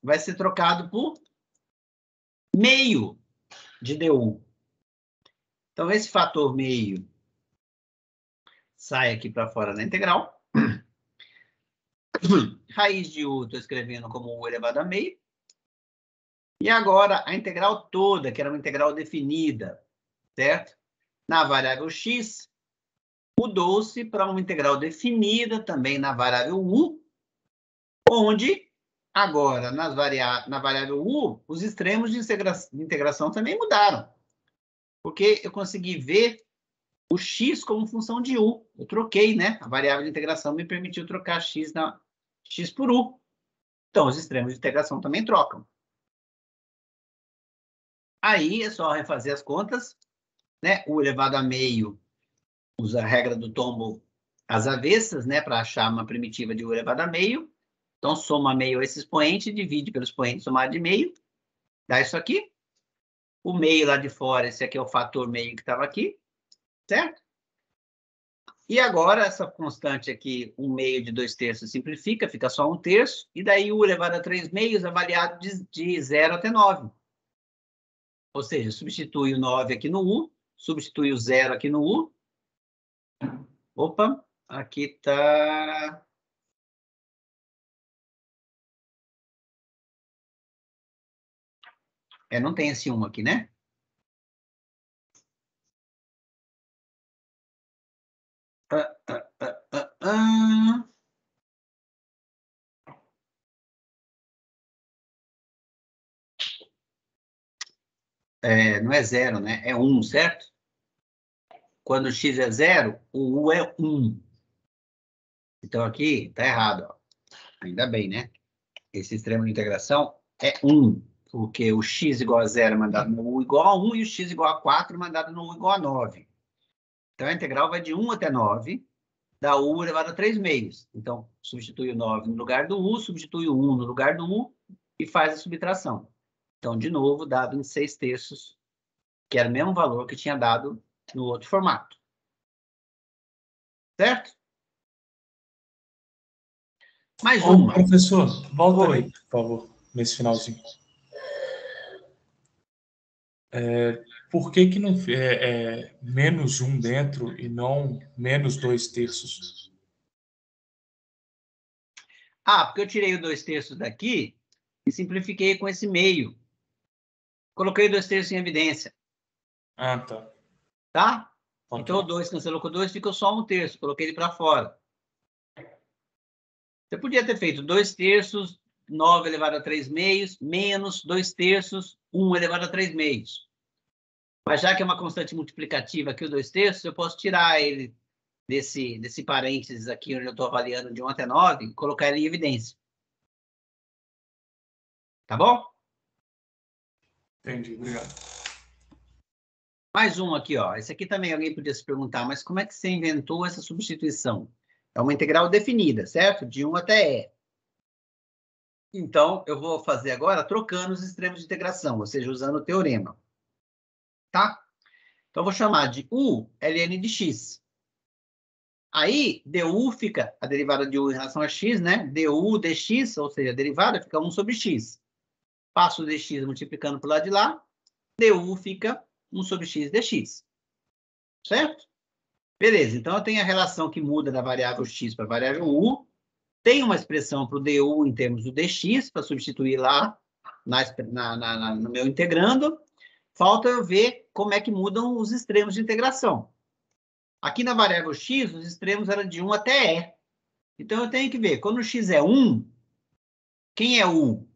Speaker 1: vai ser trocado por meio de du. Então, esse fator meio sai aqui para fora da integral. Raiz de u, estou escrevendo como u elevado a meio. E agora, a integral toda, que era uma integral definida, certo? Na variável x, mudou-se para uma integral definida também na variável u, onde, agora, na variável u, os extremos de integração também mudaram. Porque eu consegui ver o x como função de u. Eu troquei, né? A variável de integração me permitiu trocar x por u. Então, os extremos de integração também trocam. Aí é só refazer as contas, né? U elevado a meio usa a regra do tombo às avessas, né? Para achar uma primitiva de u elevado a meio. Então, soma meio a esse expoente, divide pelo expoente somado de meio, dá isso aqui. O meio lá de fora, esse aqui é o fator meio que estava aqui, certo? E agora, essa constante aqui, 1 meio de 2/3 simplifica, fica só 1/3, e daí u elevado a 3 meios avaliado de 0 até 9. Ou seja, substitui o 9 aqui no U, substitui o 0 aqui no U. Opa, aqui está... não tem esse 1 aqui, né? Não é 0, né? É 1, certo? Quando x é 0, o U é 1. Então, aqui está errado. Ó. Ainda bem, né? Esse extremo de integração é 1, porque o x igual a 0 é mandado no U igual a 1 e o x igual a 4 é mandado no U igual a 9. Então, a integral vai de 1 até 9, da U elevado a 3 meios. Então, substitui o 9 no lugar do U, substitui o 1 no lugar do U e faz a subtração. Então, de novo, dá 26 terços, que era o mesmo valor que tinha dado no outro formato. Certo? Mais
Speaker 5: Ô,
Speaker 1: uma.
Speaker 5: professor, volta
Speaker 1: Oi.
Speaker 5: aí, por favor, nesse finalzinho. Por que não é menos 1 dentro e não menos 2 terços?
Speaker 1: Porque eu tirei o 2 terços daqui e simplifiquei com esse meio. Coloquei o 2 terços em evidência.
Speaker 5: Ah, tá.
Speaker 1: Tá?
Speaker 5: Ok.
Speaker 1: Então, o 2 cancelou com o 2, ficou só 1 terço. Coloquei ele para fora. Você podia ter feito 2 terços, 9 elevado a 3 meios, menos 2 terços, 1 elevado a 3 meios. Mas já que é uma constante multiplicativa aqui, o 2 terços, eu posso tirar ele desse parênteses aqui, onde eu estou avaliando de 1 até 9, e colocar ele em evidência. Tá bom?
Speaker 5: Entendi, obrigado.
Speaker 1: Mais um aqui, ó. Esse aqui também alguém podia se perguntar, mas como é que você inventou essa substituição? É uma integral definida, certo? De 1 até E. Então, eu vou fazer agora trocando os extremos de integração, ou seja, usando o teorema. Tá? Então, eu vou chamar de U ln de x. Aí, du fica a derivada de U em relação a x, né? Du dx, ou seja, a derivada fica 1 sobre x. Passo o dx multiplicando para o lado de lá, du fica 1 sobre x dx. Certo? Beleza, então eu tenho a relação que muda da variável x para a variável u. Tem uma expressão para o du em termos do dx, para substituir lá no meu integrando. Falta eu ver como é que mudam os extremos de integração. Aqui na variável x, os extremos eram de 1 até E. Então, eu tenho que ver, quando o x é 1, quem é u?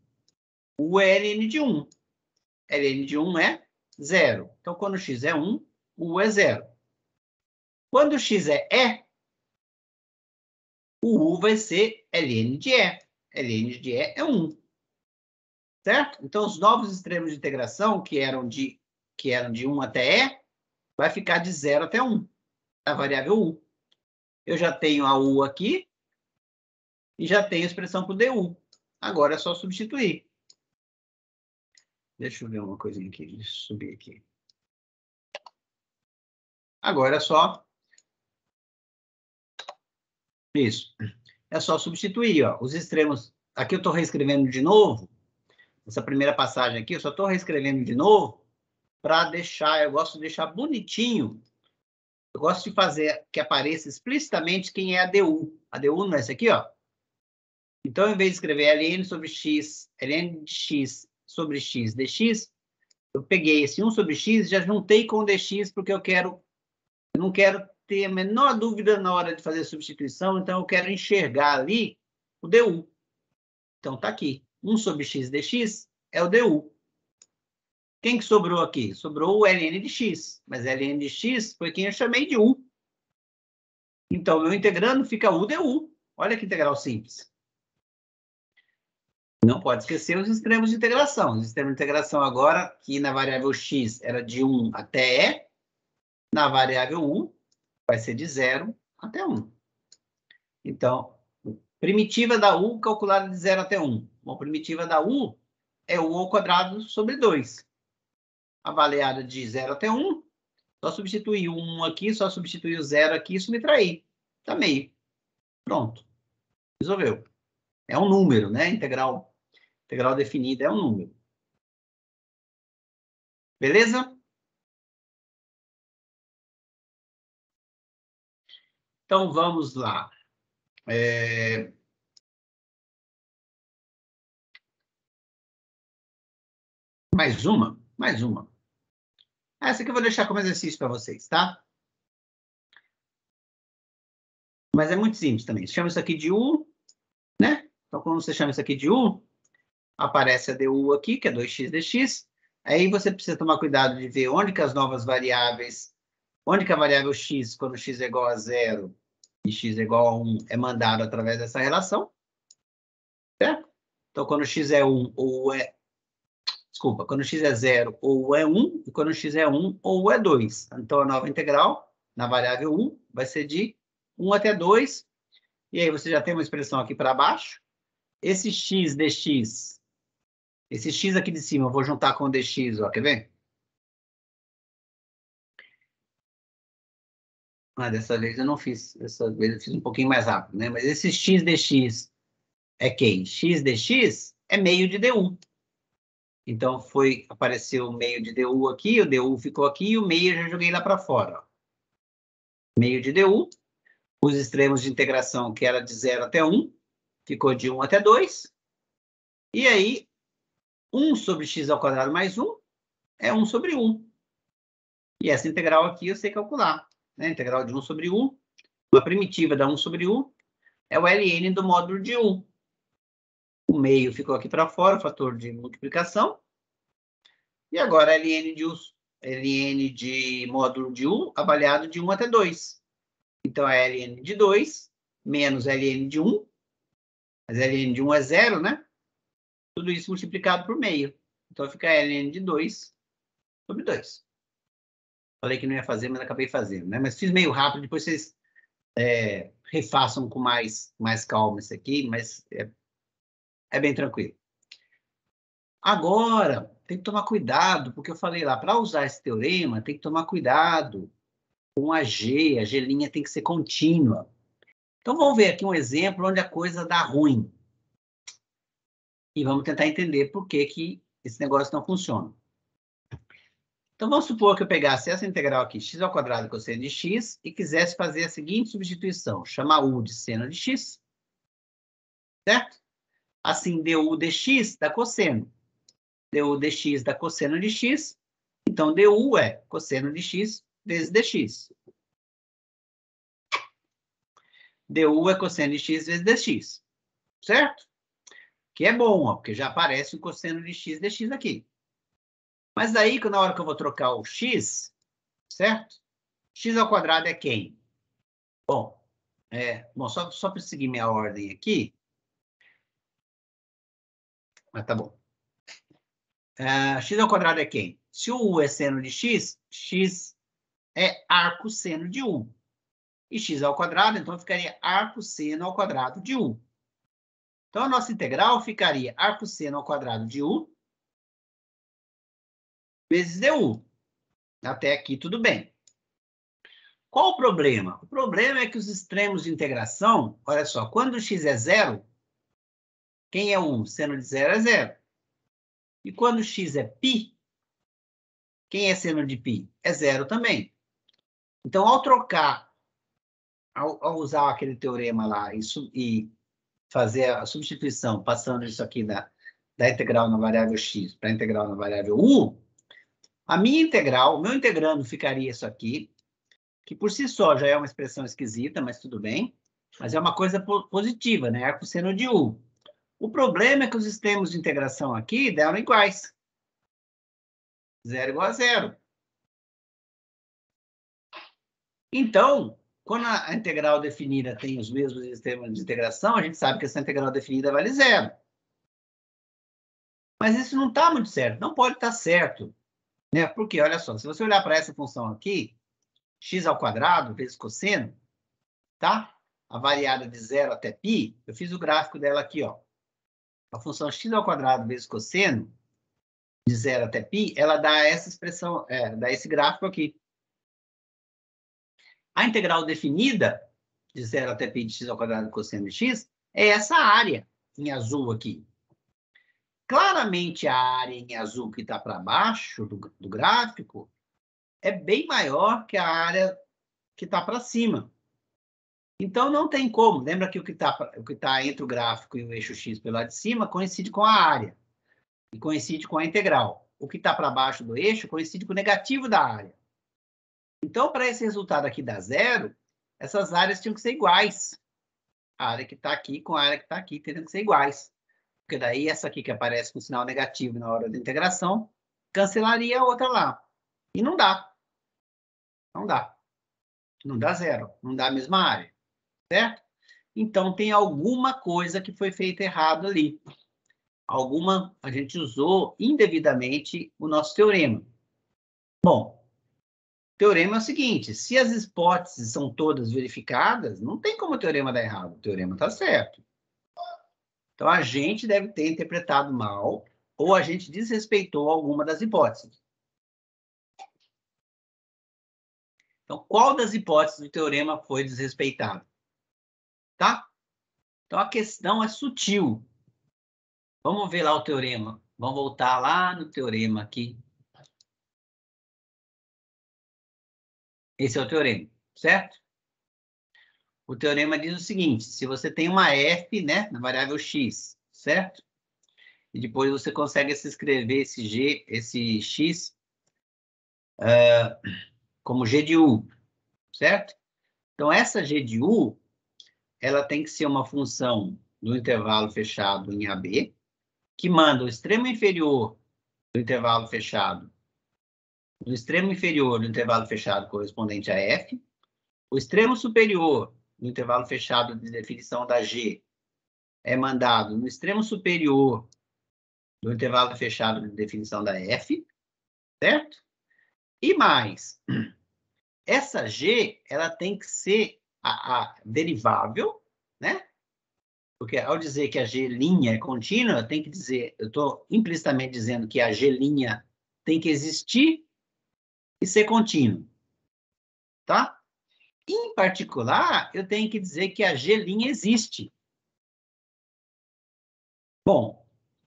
Speaker 1: U é ln de 1. ln de 1 é 0. Então, quando o x é 1, u é 0. Quando o x é E, o u vai ser ln de E. ln de E é 1. Certo? Então, os novos extremos de integração, que eram de 1 até E, vai ficar de 0 até 1, a variável u. Eu já tenho a u aqui e já tenho a expressão para o du. Agora é só substituir. Deixa eu ver uma coisinha aqui. Deixa eu subir aqui. Agora é só... Isso. É só substituir, ó. Os extremos... Aqui eu estou reescrevendo de novo. Essa primeira passagem aqui, eu só estou reescrevendo de novo para deixar... Eu gosto de deixar bonitinho. Eu gosto de fazer que apareça explicitamente quem é a du. A du não é essa aqui, ó. Então, em vez de escrever ln sobre x, ln de x sobre x dx, eu peguei esse 1 sobre x e já juntei com o dx, porque eu não quero ter a menor dúvida na hora de fazer a substituição, então eu quero enxergar ali o du. Então, está aqui. 1 sobre x dx é o du. Quem que sobrou aqui? Sobrou o ln de x, mas ln de x foi quem eu chamei de u. Então, meu integrando fica u du. Olha que integral simples. Não pode esquecer os extremos de integração. Os extremos de integração agora, que na variável x era de 1 até E, na variável u, vai ser de 0 até 1. Então, primitiva da u calculada de 0 até 1. Bom, primitiva da u é u ao quadrado sobre 2. Avaliada de 0 até 1, só substituir o 1 aqui, só substituir o 0 aqui e subtrair. Tá meio. Pronto. Resolveu. É um número, né? Integral definida é um número. Beleza? Então, vamos lá. Mais uma? Mais uma. Essa aqui eu vou deixar como exercício para vocês, tá? Mas é muito simples também. Chama isso aqui de U, né? Então, quando você chama isso aqui de U, aparece a DU aqui, que é 2x dx. Aí você precisa tomar cuidado de ver onde que as novas variáveis, onde que a variável x, quando x é igual a 0 e x é igual a 1, é mandado através dessa relação. Certo? Então, quando x é 1 ou é... Desculpa, quando x é 0 ou é 1, e quando x é 1 ou é 2. Então, a nova integral, na variável 1, vai ser de 1 até 2. E aí você já tem uma expressão aqui para baixo. Esse x dx, esse x aqui de cima, eu vou juntar com o dx, ó, quer ver? Ah, dessa vez eu não fiz, dessa vez eu fiz um pouquinho mais rápido, né? Mas esse x dx é quem? X dx é meio de du. Então, apareceu o meio de du aqui, o du ficou aqui, e o meio eu já joguei lá para fora, ó. Meio de du, os extremos de integração, que era de 0 até 1, ficou de 1 até 2. E aí, 1 sobre x ao quadrado mais 1 é 1 sobre 1. E essa integral aqui eu sei calcular, né? Integral de 1 sobre 1, uma primitiva da 1 sobre 1, é o ln do módulo de 1. O meio ficou aqui para fora, o fator de multiplicação. E agora ln de módulo de 1 avaliado de 1 até 2. Então, é ln de 2 menos ln de 1. Mas ln de 1 é 0, né? Tudo isso multiplicado por meio. Então, fica ln de 2 sobre 2. Falei que não ia fazer, mas acabei fazendo, né? Mas fiz meio rápido, depois vocês refaçam com mais calma isso aqui, mas é bem tranquilo. Agora, tem que tomar cuidado, porque eu falei lá, para usar esse teorema, tem que tomar cuidado com a G linha tem que ser contínua. Então, vamos ver aqui um exemplo onde a coisa dá ruim. E vamos tentar entender por que esse negócio não funciona. Então, vamos supor que eu pegasse essa integral aqui, x ao quadrado cosseno de x, e quisesse fazer a seguinte substituição, chamar u de seno de x, certo? Assim, du dx dá cosseno. Du dx dá cosseno de x, então du é cosseno de x vezes dx. Du é cosseno de x vezes dx, certo? Que é bom, ó, porque já aparece o cosseno de x dx aqui. Mas daí, na hora que eu vou trocar o x, certo? X ao quadrado é quem? Bom, só para seguir minha ordem aqui. Mas tá bom. X ao quadrado é quem? Se o u é seno de x, x é arcosseno de 1. E x ao quadrado, então, ficaria arcosseno ao quadrado de 1. Então, a nossa integral ficaria arcosseno ao quadrado de 1 vezes du. Até aqui, tudo bem. Qual o problema? O problema é que os extremos de integração, olha só, quando x é 0, quem é 1? Seno de 0 é 0. E quando x é π, quem é seno de π? É 0 também. Então, ao trocar, ao usar aquele teorema lá e fazer a substituição, passando isso aqui da integral na variável x para a integral na variável u, a minha integral, o meu integrando ficaria isso aqui, que por si só já é uma expressão esquisita, mas tudo bem. Mas é uma coisa positiva, né? Arcosseno de u. O problema é que os extremos de integração aqui deram iguais. 0 igual a 0. Então, quando a integral definida tem os mesmos extremos de integração, a gente sabe que essa integral definida vale 0. Mas isso não está muito certo. Não pode estar certo. Né? Porque, olha só, se você olhar para essa função aqui, x ao quadrado vezes cosseno, tá? A variada de 0 até π, eu fiz o gráfico dela aqui, ó. A função x ao quadrado vezes cosseno, de 0 até π, ela dá essa expressão, dá esse gráfico aqui. A integral definida, de 0 até π de x ao quadrado cosseno de x, é essa área em azul aqui. Claramente, a área em azul que está para baixo do gráfico é bem maior que a área que está para cima. Então, não tem como. Lembra que o que está entre o gráfico e o eixo X pelo lado de cima coincide com a área e coincide com a integral. O que está para baixo do eixo coincide com o negativo da área. Então, para esse resultado aqui dar zero, essas áreas tinham que ser iguais. A área que está aqui com a área que está aqui teriam que ser iguais. Porque daí essa aqui que aparece com sinal negativo na hora da integração, cancelaria a outra lá. E não dá. Não dá. Não dá zero. Não dá a mesma área. Certo? Então, tem alguma coisa que foi feita errado ali. A gente usou indevidamente o nosso teorema. Bom, o teorema é o seguinte, se as hipóteses são todas verificadas, não tem como o teorema dar errado. O teorema está certo. Então, a gente deve ter interpretado mal ou a gente desrespeitou alguma das hipóteses. Então, qual das hipóteses do teorema foi desrespeitado? Tá? Então, a questão é sutil. Vamos ver lá o teorema. Vamos voltar lá no teorema aqui. Esse é o teorema, certo? O teorema diz o seguinte, se você tem uma f, né, na variável x, certo? E depois você consegue escrever esse x como g de u, certo? Então, essa g de u, ela tem que ser uma função do intervalo fechado em AB, que manda o extremo inferior do intervalo fechado no extremo inferior do intervalo fechado correspondente a f, o extremo superior do intervalo fechado de definição da g é mandado no extremo superior do intervalo fechado de definição da f, certo? E mais, essa g, ela tem que ser a derivável, né? Porque ao dizer que a g' é contínua, tem que dizer, eu estou implicitamente dizendo que a g' tem que existir e ser contínuo, tá? Em particular, eu tenho que dizer que a g' existe. Bom,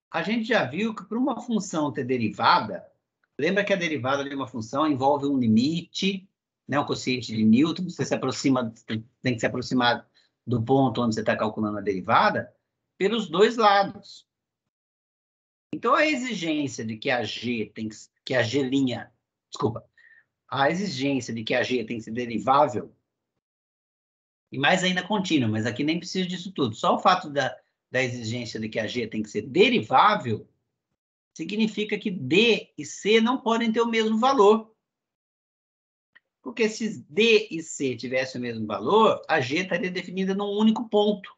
Speaker 1: a gente já viu que para uma função ter derivada, lembra que a derivada de uma função envolve um limite, né, um quociente de Newton, você se aproxima, tem que se aproximar do ponto onde você está calculando a derivada, pelos dois lados. Então, a exigência de que a g' desculpa, a exigência de que a g tem que ser derivável, e mais ainda contínua, mas aqui nem precisa disso tudo. Só o fato da exigência de que a g tem que ser derivável significa que D e C não podem ter o mesmo valor. Porque se D e C tivessem o mesmo valor, a g estaria definida num único ponto.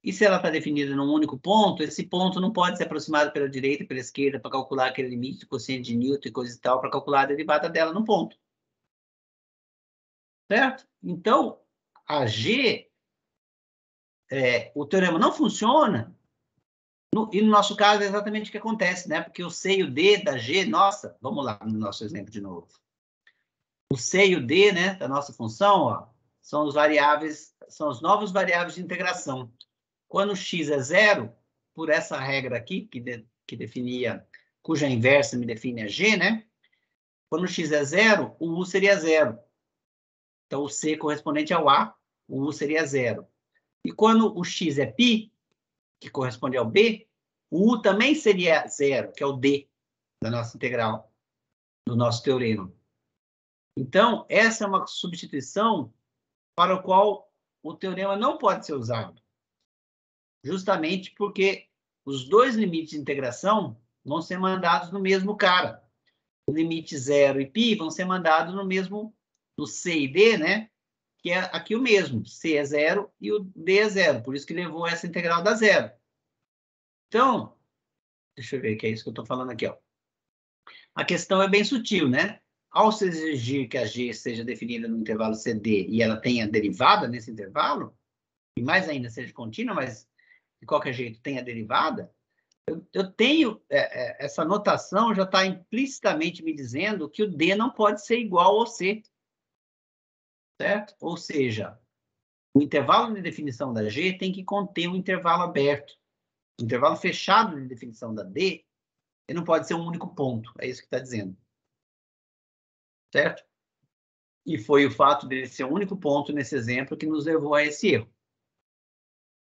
Speaker 1: E se ela está definida num único ponto, esse ponto não pode ser aproximado pela direita e pela esquerda para calcular aquele limite do quociente de Newton e coisa e tal, para calcular a derivada dela no ponto. Certo? Então, a G, o teorema não funciona, e no nosso caso é exatamente o que acontece, né? Porque o C e o D da G, nossa, vamos lá no nosso exemplo de novo. O C e o D, né, da nossa função, ó, são os variáveis, são os novos variáveis de integração. Quando x é zero, por essa regra aqui, que definia, cuja inversa me define a G, né? Quando x é zero, o U seria zero. Então, o C correspondente ao A, o U seria zero. E quando o x é π, que corresponde ao B, o U também seria zero, que é o D da nossa integral, do nosso teorema. Então, essa é uma substituição para a qual o teorema não pode ser usado. Justamente porque os dois limites de integração vão ser mandados no mesmo cara. O limite 0 e π vão ser mandados no mesmo, no C e D, né? Que é aqui o mesmo. C é 0 e o D é 0. Por isso que levou essa integral da zero. Então, deixa eu ver que é isso que eu estou falando aqui, ó. A questão é bem sutil, né? Ao se exigir que a G seja definida no intervalo CD e ela tenha derivada nesse intervalo, e mais ainda seja contínua, mas de qualquer jeito tenha derivada, eu tenho essa notação já está implicitamente me dizendo que o D não pode ser igual ao C. Certo? Ou seja, o intervalo de definição da G tem que conter um intervalo aberto. O intervalo fechado de definição da D, ele não pode ser um único ponto. É isso que está dizendo. Certo? E foi o fato dele ser um único ponto nesse exemplo que nos levou a esse erro.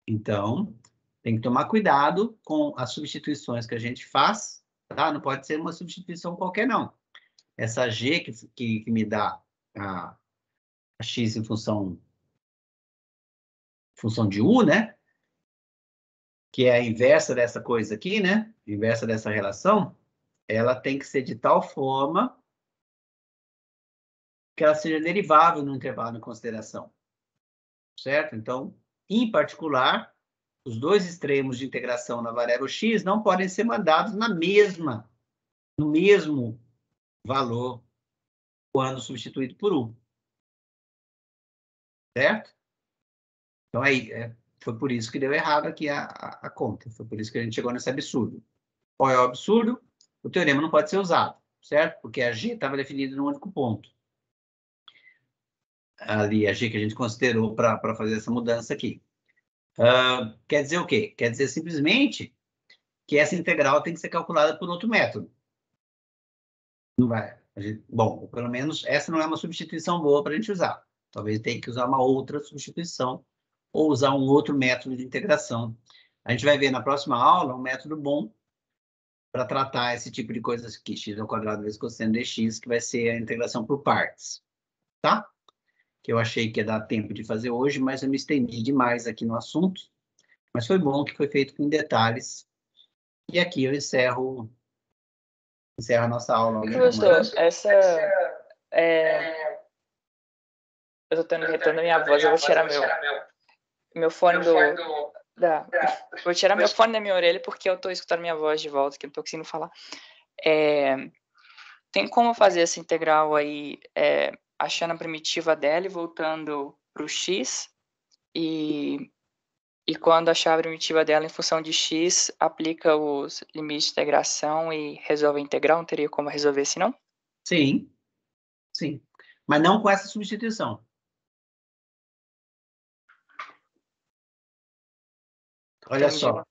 Speaker 1: Então, tem que tomar cuidado com as substituições que a gente faz, tá? Não pode ser uma substituição qualquer, não. Essa G que me dá a X em função de U, né? Que é a inversa dessa coisa aqui, né? Inversa dessa relação, ela tem que ser de tal forma que ela seja derivável no intervalo em consideração. Certo? Então, em particular, os dois extremos de integração na variável x não podem ser mandados no mesmo valor quando substituído por u. Certo? Então, aí, foi por isso que deu errado aqui a conta. Foi por isso que a gente chegou nesse absurdo. Qual é o absurdo? O teorema não pode ser usado, certo? Porque a G estava definida num único ponto. Ali, a G que a gente considerou para fazer essa mudança aqui. Quer dizer o quê? Quer dizer simplesmente que essa integral tem que ser calculada por outro método. Não vai. Bom, pelo menos essa não é uma substituição boa para a gente usar. Talvez tenha que usar uma outra substituição ou usar um outro método de integração. A gente vai ver na próxima aula um método bom para tratar esse tipo de coisas aqui, x² vezes cosseno dx, que vai ser a integração por partes. Tá? Que eu achei que ia dar tempo de fazer hoje, mas eu me estendi demais aqui no assunto. Mas foi bom que foi feito com detalhes. E aqui eu encerro a nossa aula.
Speaker 3: Professor, eu tô tendo retorno da minha voz, eu vou tirar meu fone vou tirar meu fone da minha orelha porque eu tô escutando minha voz de volta, que eu não tô conseguindo falar. Tem como fazer essa integral aí, achando a primitiva dela e voltando pro x, e quando achar a primitiva dela em função de x, aplica os limites de integração e resolve a integral? Não teria como resolver assim, não?
Speaker 1: Sim, sim. Mas não com essa substituição. Olha
Speaker 3: Entendi.
Speaker 1: só.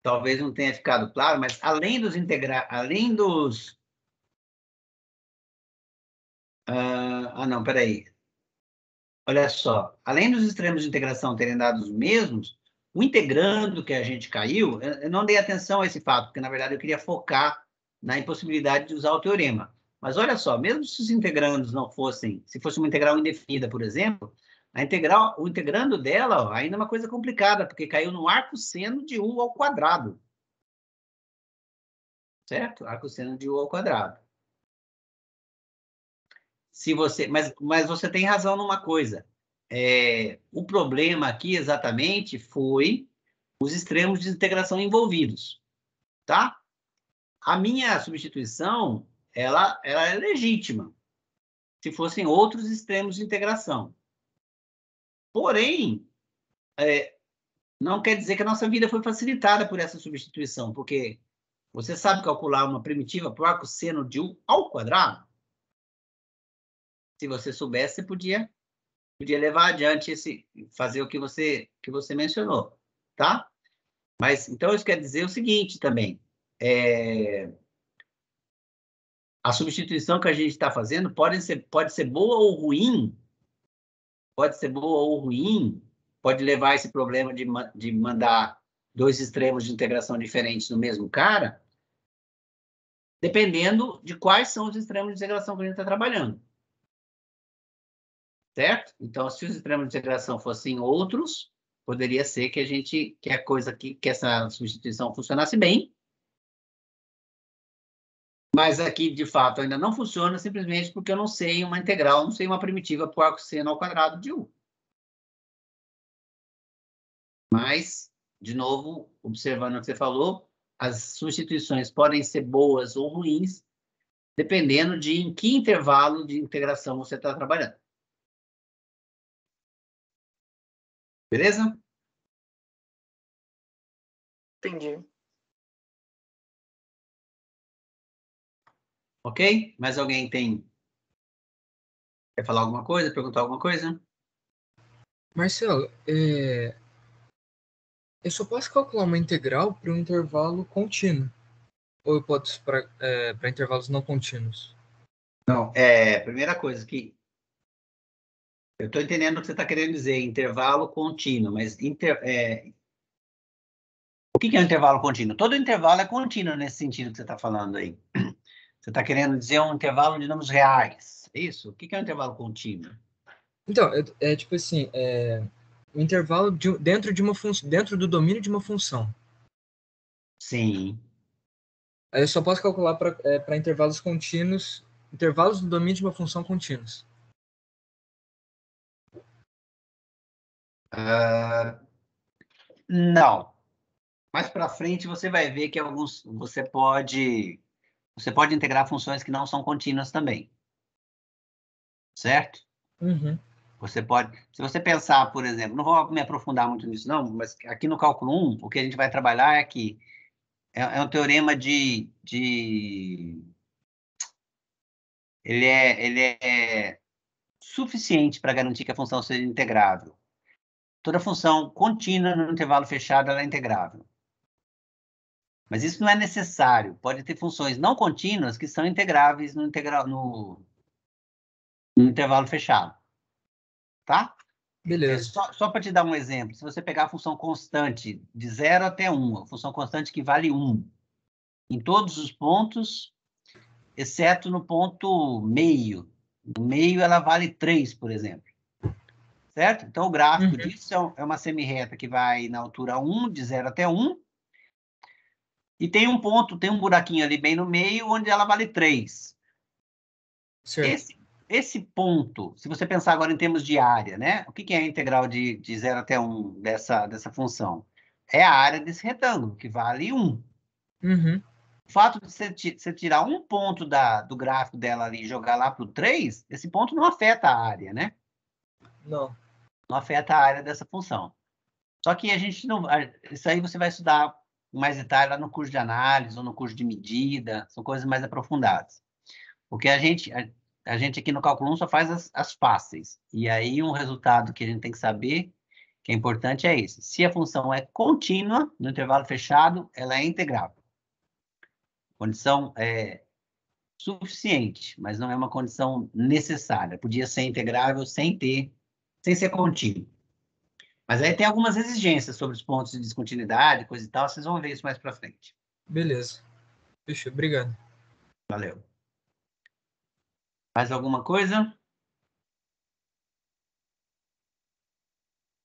Speaker 1: Talvez não tenha ficado claro, mas além dos não, peraí. Olha só. Além dos extremos de integração terem dado os mesmos, o integrando que a gente caiu, eu não dei atenção a esse fato, porque, na verdade, eu queria focar na impossibilidade de usar o teorema. Mas olha só, mesmo se os integrandos não fossem, se fosse uma integral indefinida, por exemplo, o integrando dela, ó, ainda é uma coisa complicada, porque caiu no arcosseno de u ao quadrado. Certo? Arcosseno de u ao quadrado. Mas você tem razão numa coisa. O problema aqui exatamente foi os extremos de integração envolvidos. Tá? A minha substituição, ela é legítima, se fossem outros extremos de integração. Porém, não quer dizer que a nossa vida foi facilitada por essa substituição, porque você sabe calcular uma primitiva por arcosseno de u ao quadrado? Se você soubesse, você podia levar adiante fazer o que você mencionou, tá? Mas, então, isso quer dizer o seguinte também. A substituição que a gente está fazendo pode ser boa ou ruim, pode levar a esse problema de mandar dois extremos de integração diferentes no mesmo cara, dependendo de quais são os extremos de integração que a gente está trabalhando. Certo? Então, se os extremos de integração fossem outros, poderia ser que que essa substituição funcionasse bem. Mas aqui, de fato, ainda não funciona simplesmente porque eu não sei uma integral, não sei uma primitiva por arcosseno ao quadrado de u. Mas, de novo, observando o que você falou, as substituições podem ser boas ou ruins, dependendo de em que intervalo de integração você está trabalhando. Beleza?
Speaker 3: Entendi.
Speaker 1: Ok? Mais alguém quer falar alguma coisa, perguntar alguma coisa?
Speaker 4: Marcelo, Eu só posso calcular uma integral para um intervalo contínuo. Ou eu posso para intervalos não contínuos?
Speaker 1: Não, primeira coisa que eu estou entendendo o que você está querendo dizer, intervalo contínuo, mas o que é um intervalo contínuo? Todo intervalo é contínuo nesse sentido que você está falando aí. Você está querendo dizer um intervalo de números reais, é isso? O que é um intervalo contínuo?
Speaker 4: Então, tipo assim, o intervalo dentro de uma função, dentro do domínio de uma função.
Speaker 1: Sim.
Speaker 4: Aí eu só posso calcular para intervalos contínuos, intervalos do domínio de uma função contínuos.
Speaker 1: Não. Mais para frente você vai ver que você pode integrar funções que não são contínuas também. Certo?
Speaker 4: Uhum.
Speaker 1: Você pode, se você pensar, por exemplo, não vou me aprofundar muito nisso não, mas aqui no cálculo 1, o que a gente vai trabalhar é que é um teorema ele é suficiente para garantir que a função seja integrável. Toda função contínua no intervalo fechado ela é integrável. Mas isso não é necessário. Pode ter funções não contínuas que são integráveis no intervalo fechado. Tá?
Speaker 4: Beleza.
Speaker 1: Só para te dar um exemplo, se você pegar a função constante de 0 até 1, a função constante que vale 1, em todos os pontos, exceto no ponto meio. No meio ela vale 3, por exemplo. Certo? Então, o gráfico disso é uma semirreta que vai na altura 1, de 0 até 1, e tem um ponto, tem um buraquinho ali bem no meio, onde ela vale 3.
Speaker 4: Certo.
Speaker 1: Esse ponto, se você pensar agora em termos de área, né? O que é a integral de 0 até 1 dessa função? É a área desse retângulo, que vale 1.
Speaker 4: Uhum.
Speaker 1: O fato de você tirar um ponto do gráfico dela ali e jogar lá para o 3, esse ponto não afeta a área, né?
Speaker 4: Não.
Speaker 1: Não afeta a área dessa função. Só que a gente não... Isso aí você vai estudar com mais detalhe lá no curso de análise ou no curso de medida, são coisas mais aprofundadas. Porque a gente aqui no cálculo 1 só faz as fáceis. E aí um resultado que a gente tem que saber, que é importante, é esse. Se a função é contínua, no intervalo fechado, ela é integrável. Condição suficiente, mas não é uma condição necessária. Podia ser integrável sem ser contínuo. Mas aí tem algumas exigências sobre os pontos de descontinuidade, coisa e tal, vocês vão ver isso mais para frente.
Speaker 4: Beleza. Fechou. Obrigado.
Speaker 1: Valeu. Mais alguma coisa?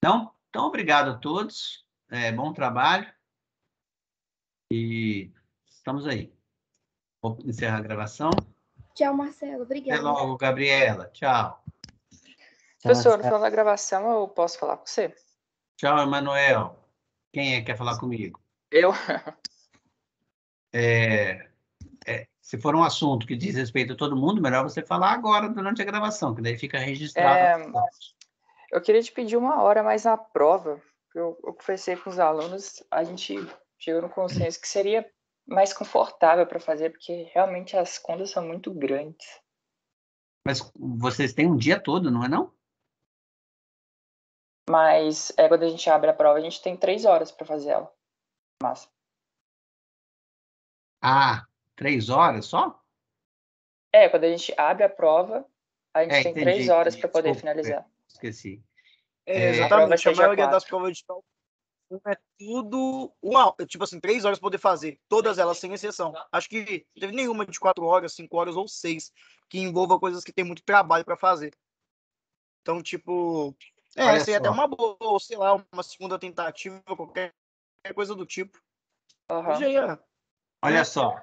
Speaker 1: Não? Então, obrigado a todos. Bom trabalho. E estamos aí. Vou encerrar a gravação.
Speaker 6: Tchau, Marcelo.
Speaker 1: Até
Speaker 6: Obrigada.
Speaker 1: logo, Gabriela. Tchau.
Speaker 3: Professor, no final da gravação eu posso falar com você?
Speaker 1: Tchau, Emanuel. Quem é que quer falar comigo?
Speaker 3: Eu?
Speaker 1: Se for um assunto que diz respeito a todo mundo, melhor você falar agora, durante a gravação, que daí fica registrado.
Speaker 3: Eu queria te pedir uma hora mais na prova. Eu conversei com os alunos, a gente chegou no consenso que seria mais confortável para fazer, porque realmente as contas são muito grandes.
Speaker 1: Mas vocês têm um dia todo, não é não?
Speaker 3: Mas quando a gente abre a prova, a gente tem 3 horas para fazer ela. Massa.
Speaker 1: 3 horas só?
Speaker 3: Quando a gente abre a prova, a gente tem 3 horas para poder finalizar.
Speaker 1: Esqueci.
Speaker 7: Exatamente, a maioria das provas de cálculo é tudo tipo assim, 3 horas para poder fazer, todas elas sem exceção. Acho que não teve nenhuma de 4 horas, 5 horas ou 6 que envolva coisas que tem muito trabalho para fazer. Então, tipo, essa é até uma boa, ou sei lá, uma segunda tentativa, qualquer coisa do tipo.
Speaker 3: Uhum.
Speaker 1: Olha só,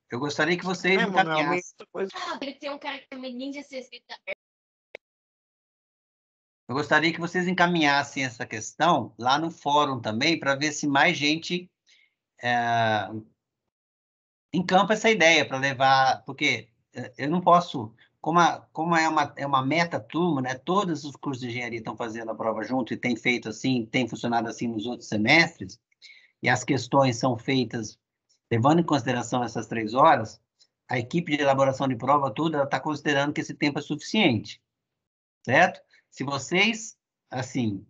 Speaker 1: eu gostaria que vocês encaminhassem. Eu gostaria que vocês encaminhassem essa questão lá no fórum também, para ver se mais gente encampa essa ideia para levar, porque eu não posso, como é uma meta-turma, né? Todos os cursos de engenharia estão fazendo a prova junto e tem feito assim, tem funcionado assim nos outros semestres, e as questões são feitas levando em consideração essas 3 horas, a equipe de elaboração de prova toda está considerando que esse tempo é suficiente, certo? Se vocês, assim,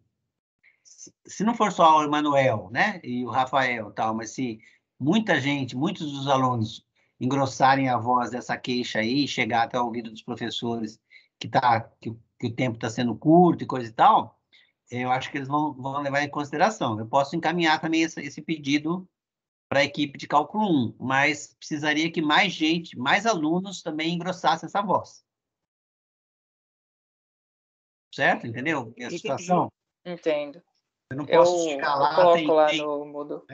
Speaker 1: se não for só o Emanuel, né, e o Rafael, tal, mas se muita gente, muitos dos alunos engrossarem a voz dessa queixa aí, chegar até o ouvido dos professores que o tempo está sendo curto e coisa e tal, eu acho que eles vão levar em consideração. Eu posso encaminhar também esse pedido para a equipe de cálculo 1, mas precisaria que mais gente, mais alunos também engrossassem essa voz. Curto? Entendeu? A situação.
Speaker 3: Entendo.
Speaker 1: Eu não posso chegar lá,
Speaker 3: coloco lá no Moodle.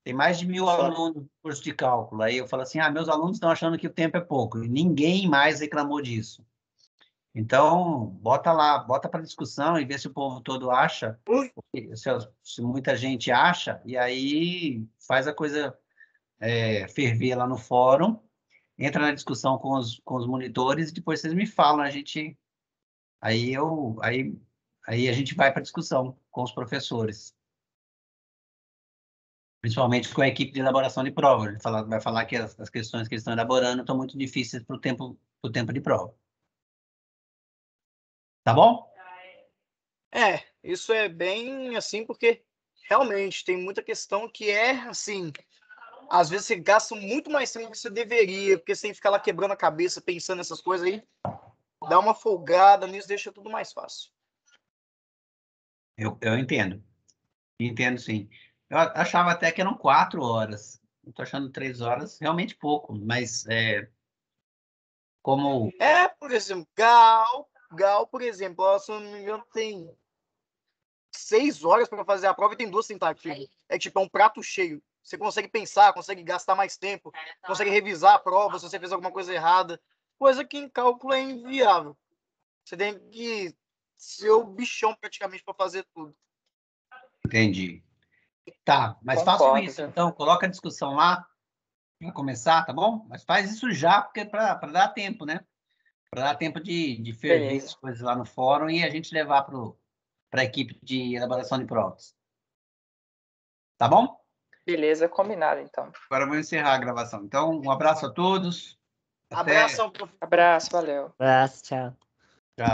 Speaker 1: Tem mais de 1000 alunos no curso de cálculo. Aí eu falo assim, meus alunos estão achando que o tempo é pouco. E ninguém mais reclamou disso. Então, bota lá, bota para discussão e vê se o povo todo acha, se muita gente acha, e aí faz a coisa ferver lá no fórum, entra na discussão com os monitores e depois vocês me falam, aí a gente vai para discussão com os professores. Principalmente com a equipe de elaboração de prova. Ele vai falar que as questões que eles estão elaborando estão muito difíceis para o tempo de prova. Tá bom?
Speaker 7: Isso é bem assim, porque realmente tem muita questão que assim, às vezes você gasta muito mais tempo do que você deveria, porque você tem que ficar lá quebrando a cabeça, pensando nessas coisas aí, dá uma folgada nisso, deixa tudo mais fácil.
Speaker 1: Eu entendo. Entendo, sim. Eu achava até que eram 4 horas. Eu tô achando 3 horas realmente pouco, mas como...
Speaker 7: Por exemplo, Gal, por exemplo, se eu não me engano, tem 6 horas para fazer a prova e tem 2 tentativas. É um prato cheio. Você consegue pensar, consegue gastar mais tempo, consegue revisar a prova se você fez alguma coisa errada. Coisa que em cálculo é inviável. Você tem que ser o bichão praticamente para fazer tudo.
Speaker 1: Entendi. Tá, mas
Speaker 3: Concordo,
Speaker 1: façam isso, então. Coloca a discussão lá para começar, tá bom? Mas faz isso já, porque para dar tempo, né? Para dar tempo de ferver
Speaker 3: Beleza.
Speaker 1: as coisas lá no fórum e a gente levar para a equipe de elaboração de provas. Tá bom?
Speaker 3: Beleza, combinado, então.
Speaker 1: Agora eu vou encerrar a gravação. Então, um abraço a todos.
Speaker 7: Abração,
Speaker 3: Abraço, valeu.
Speaker 2: Abraço, tchau.
Speaker 1: Tchau.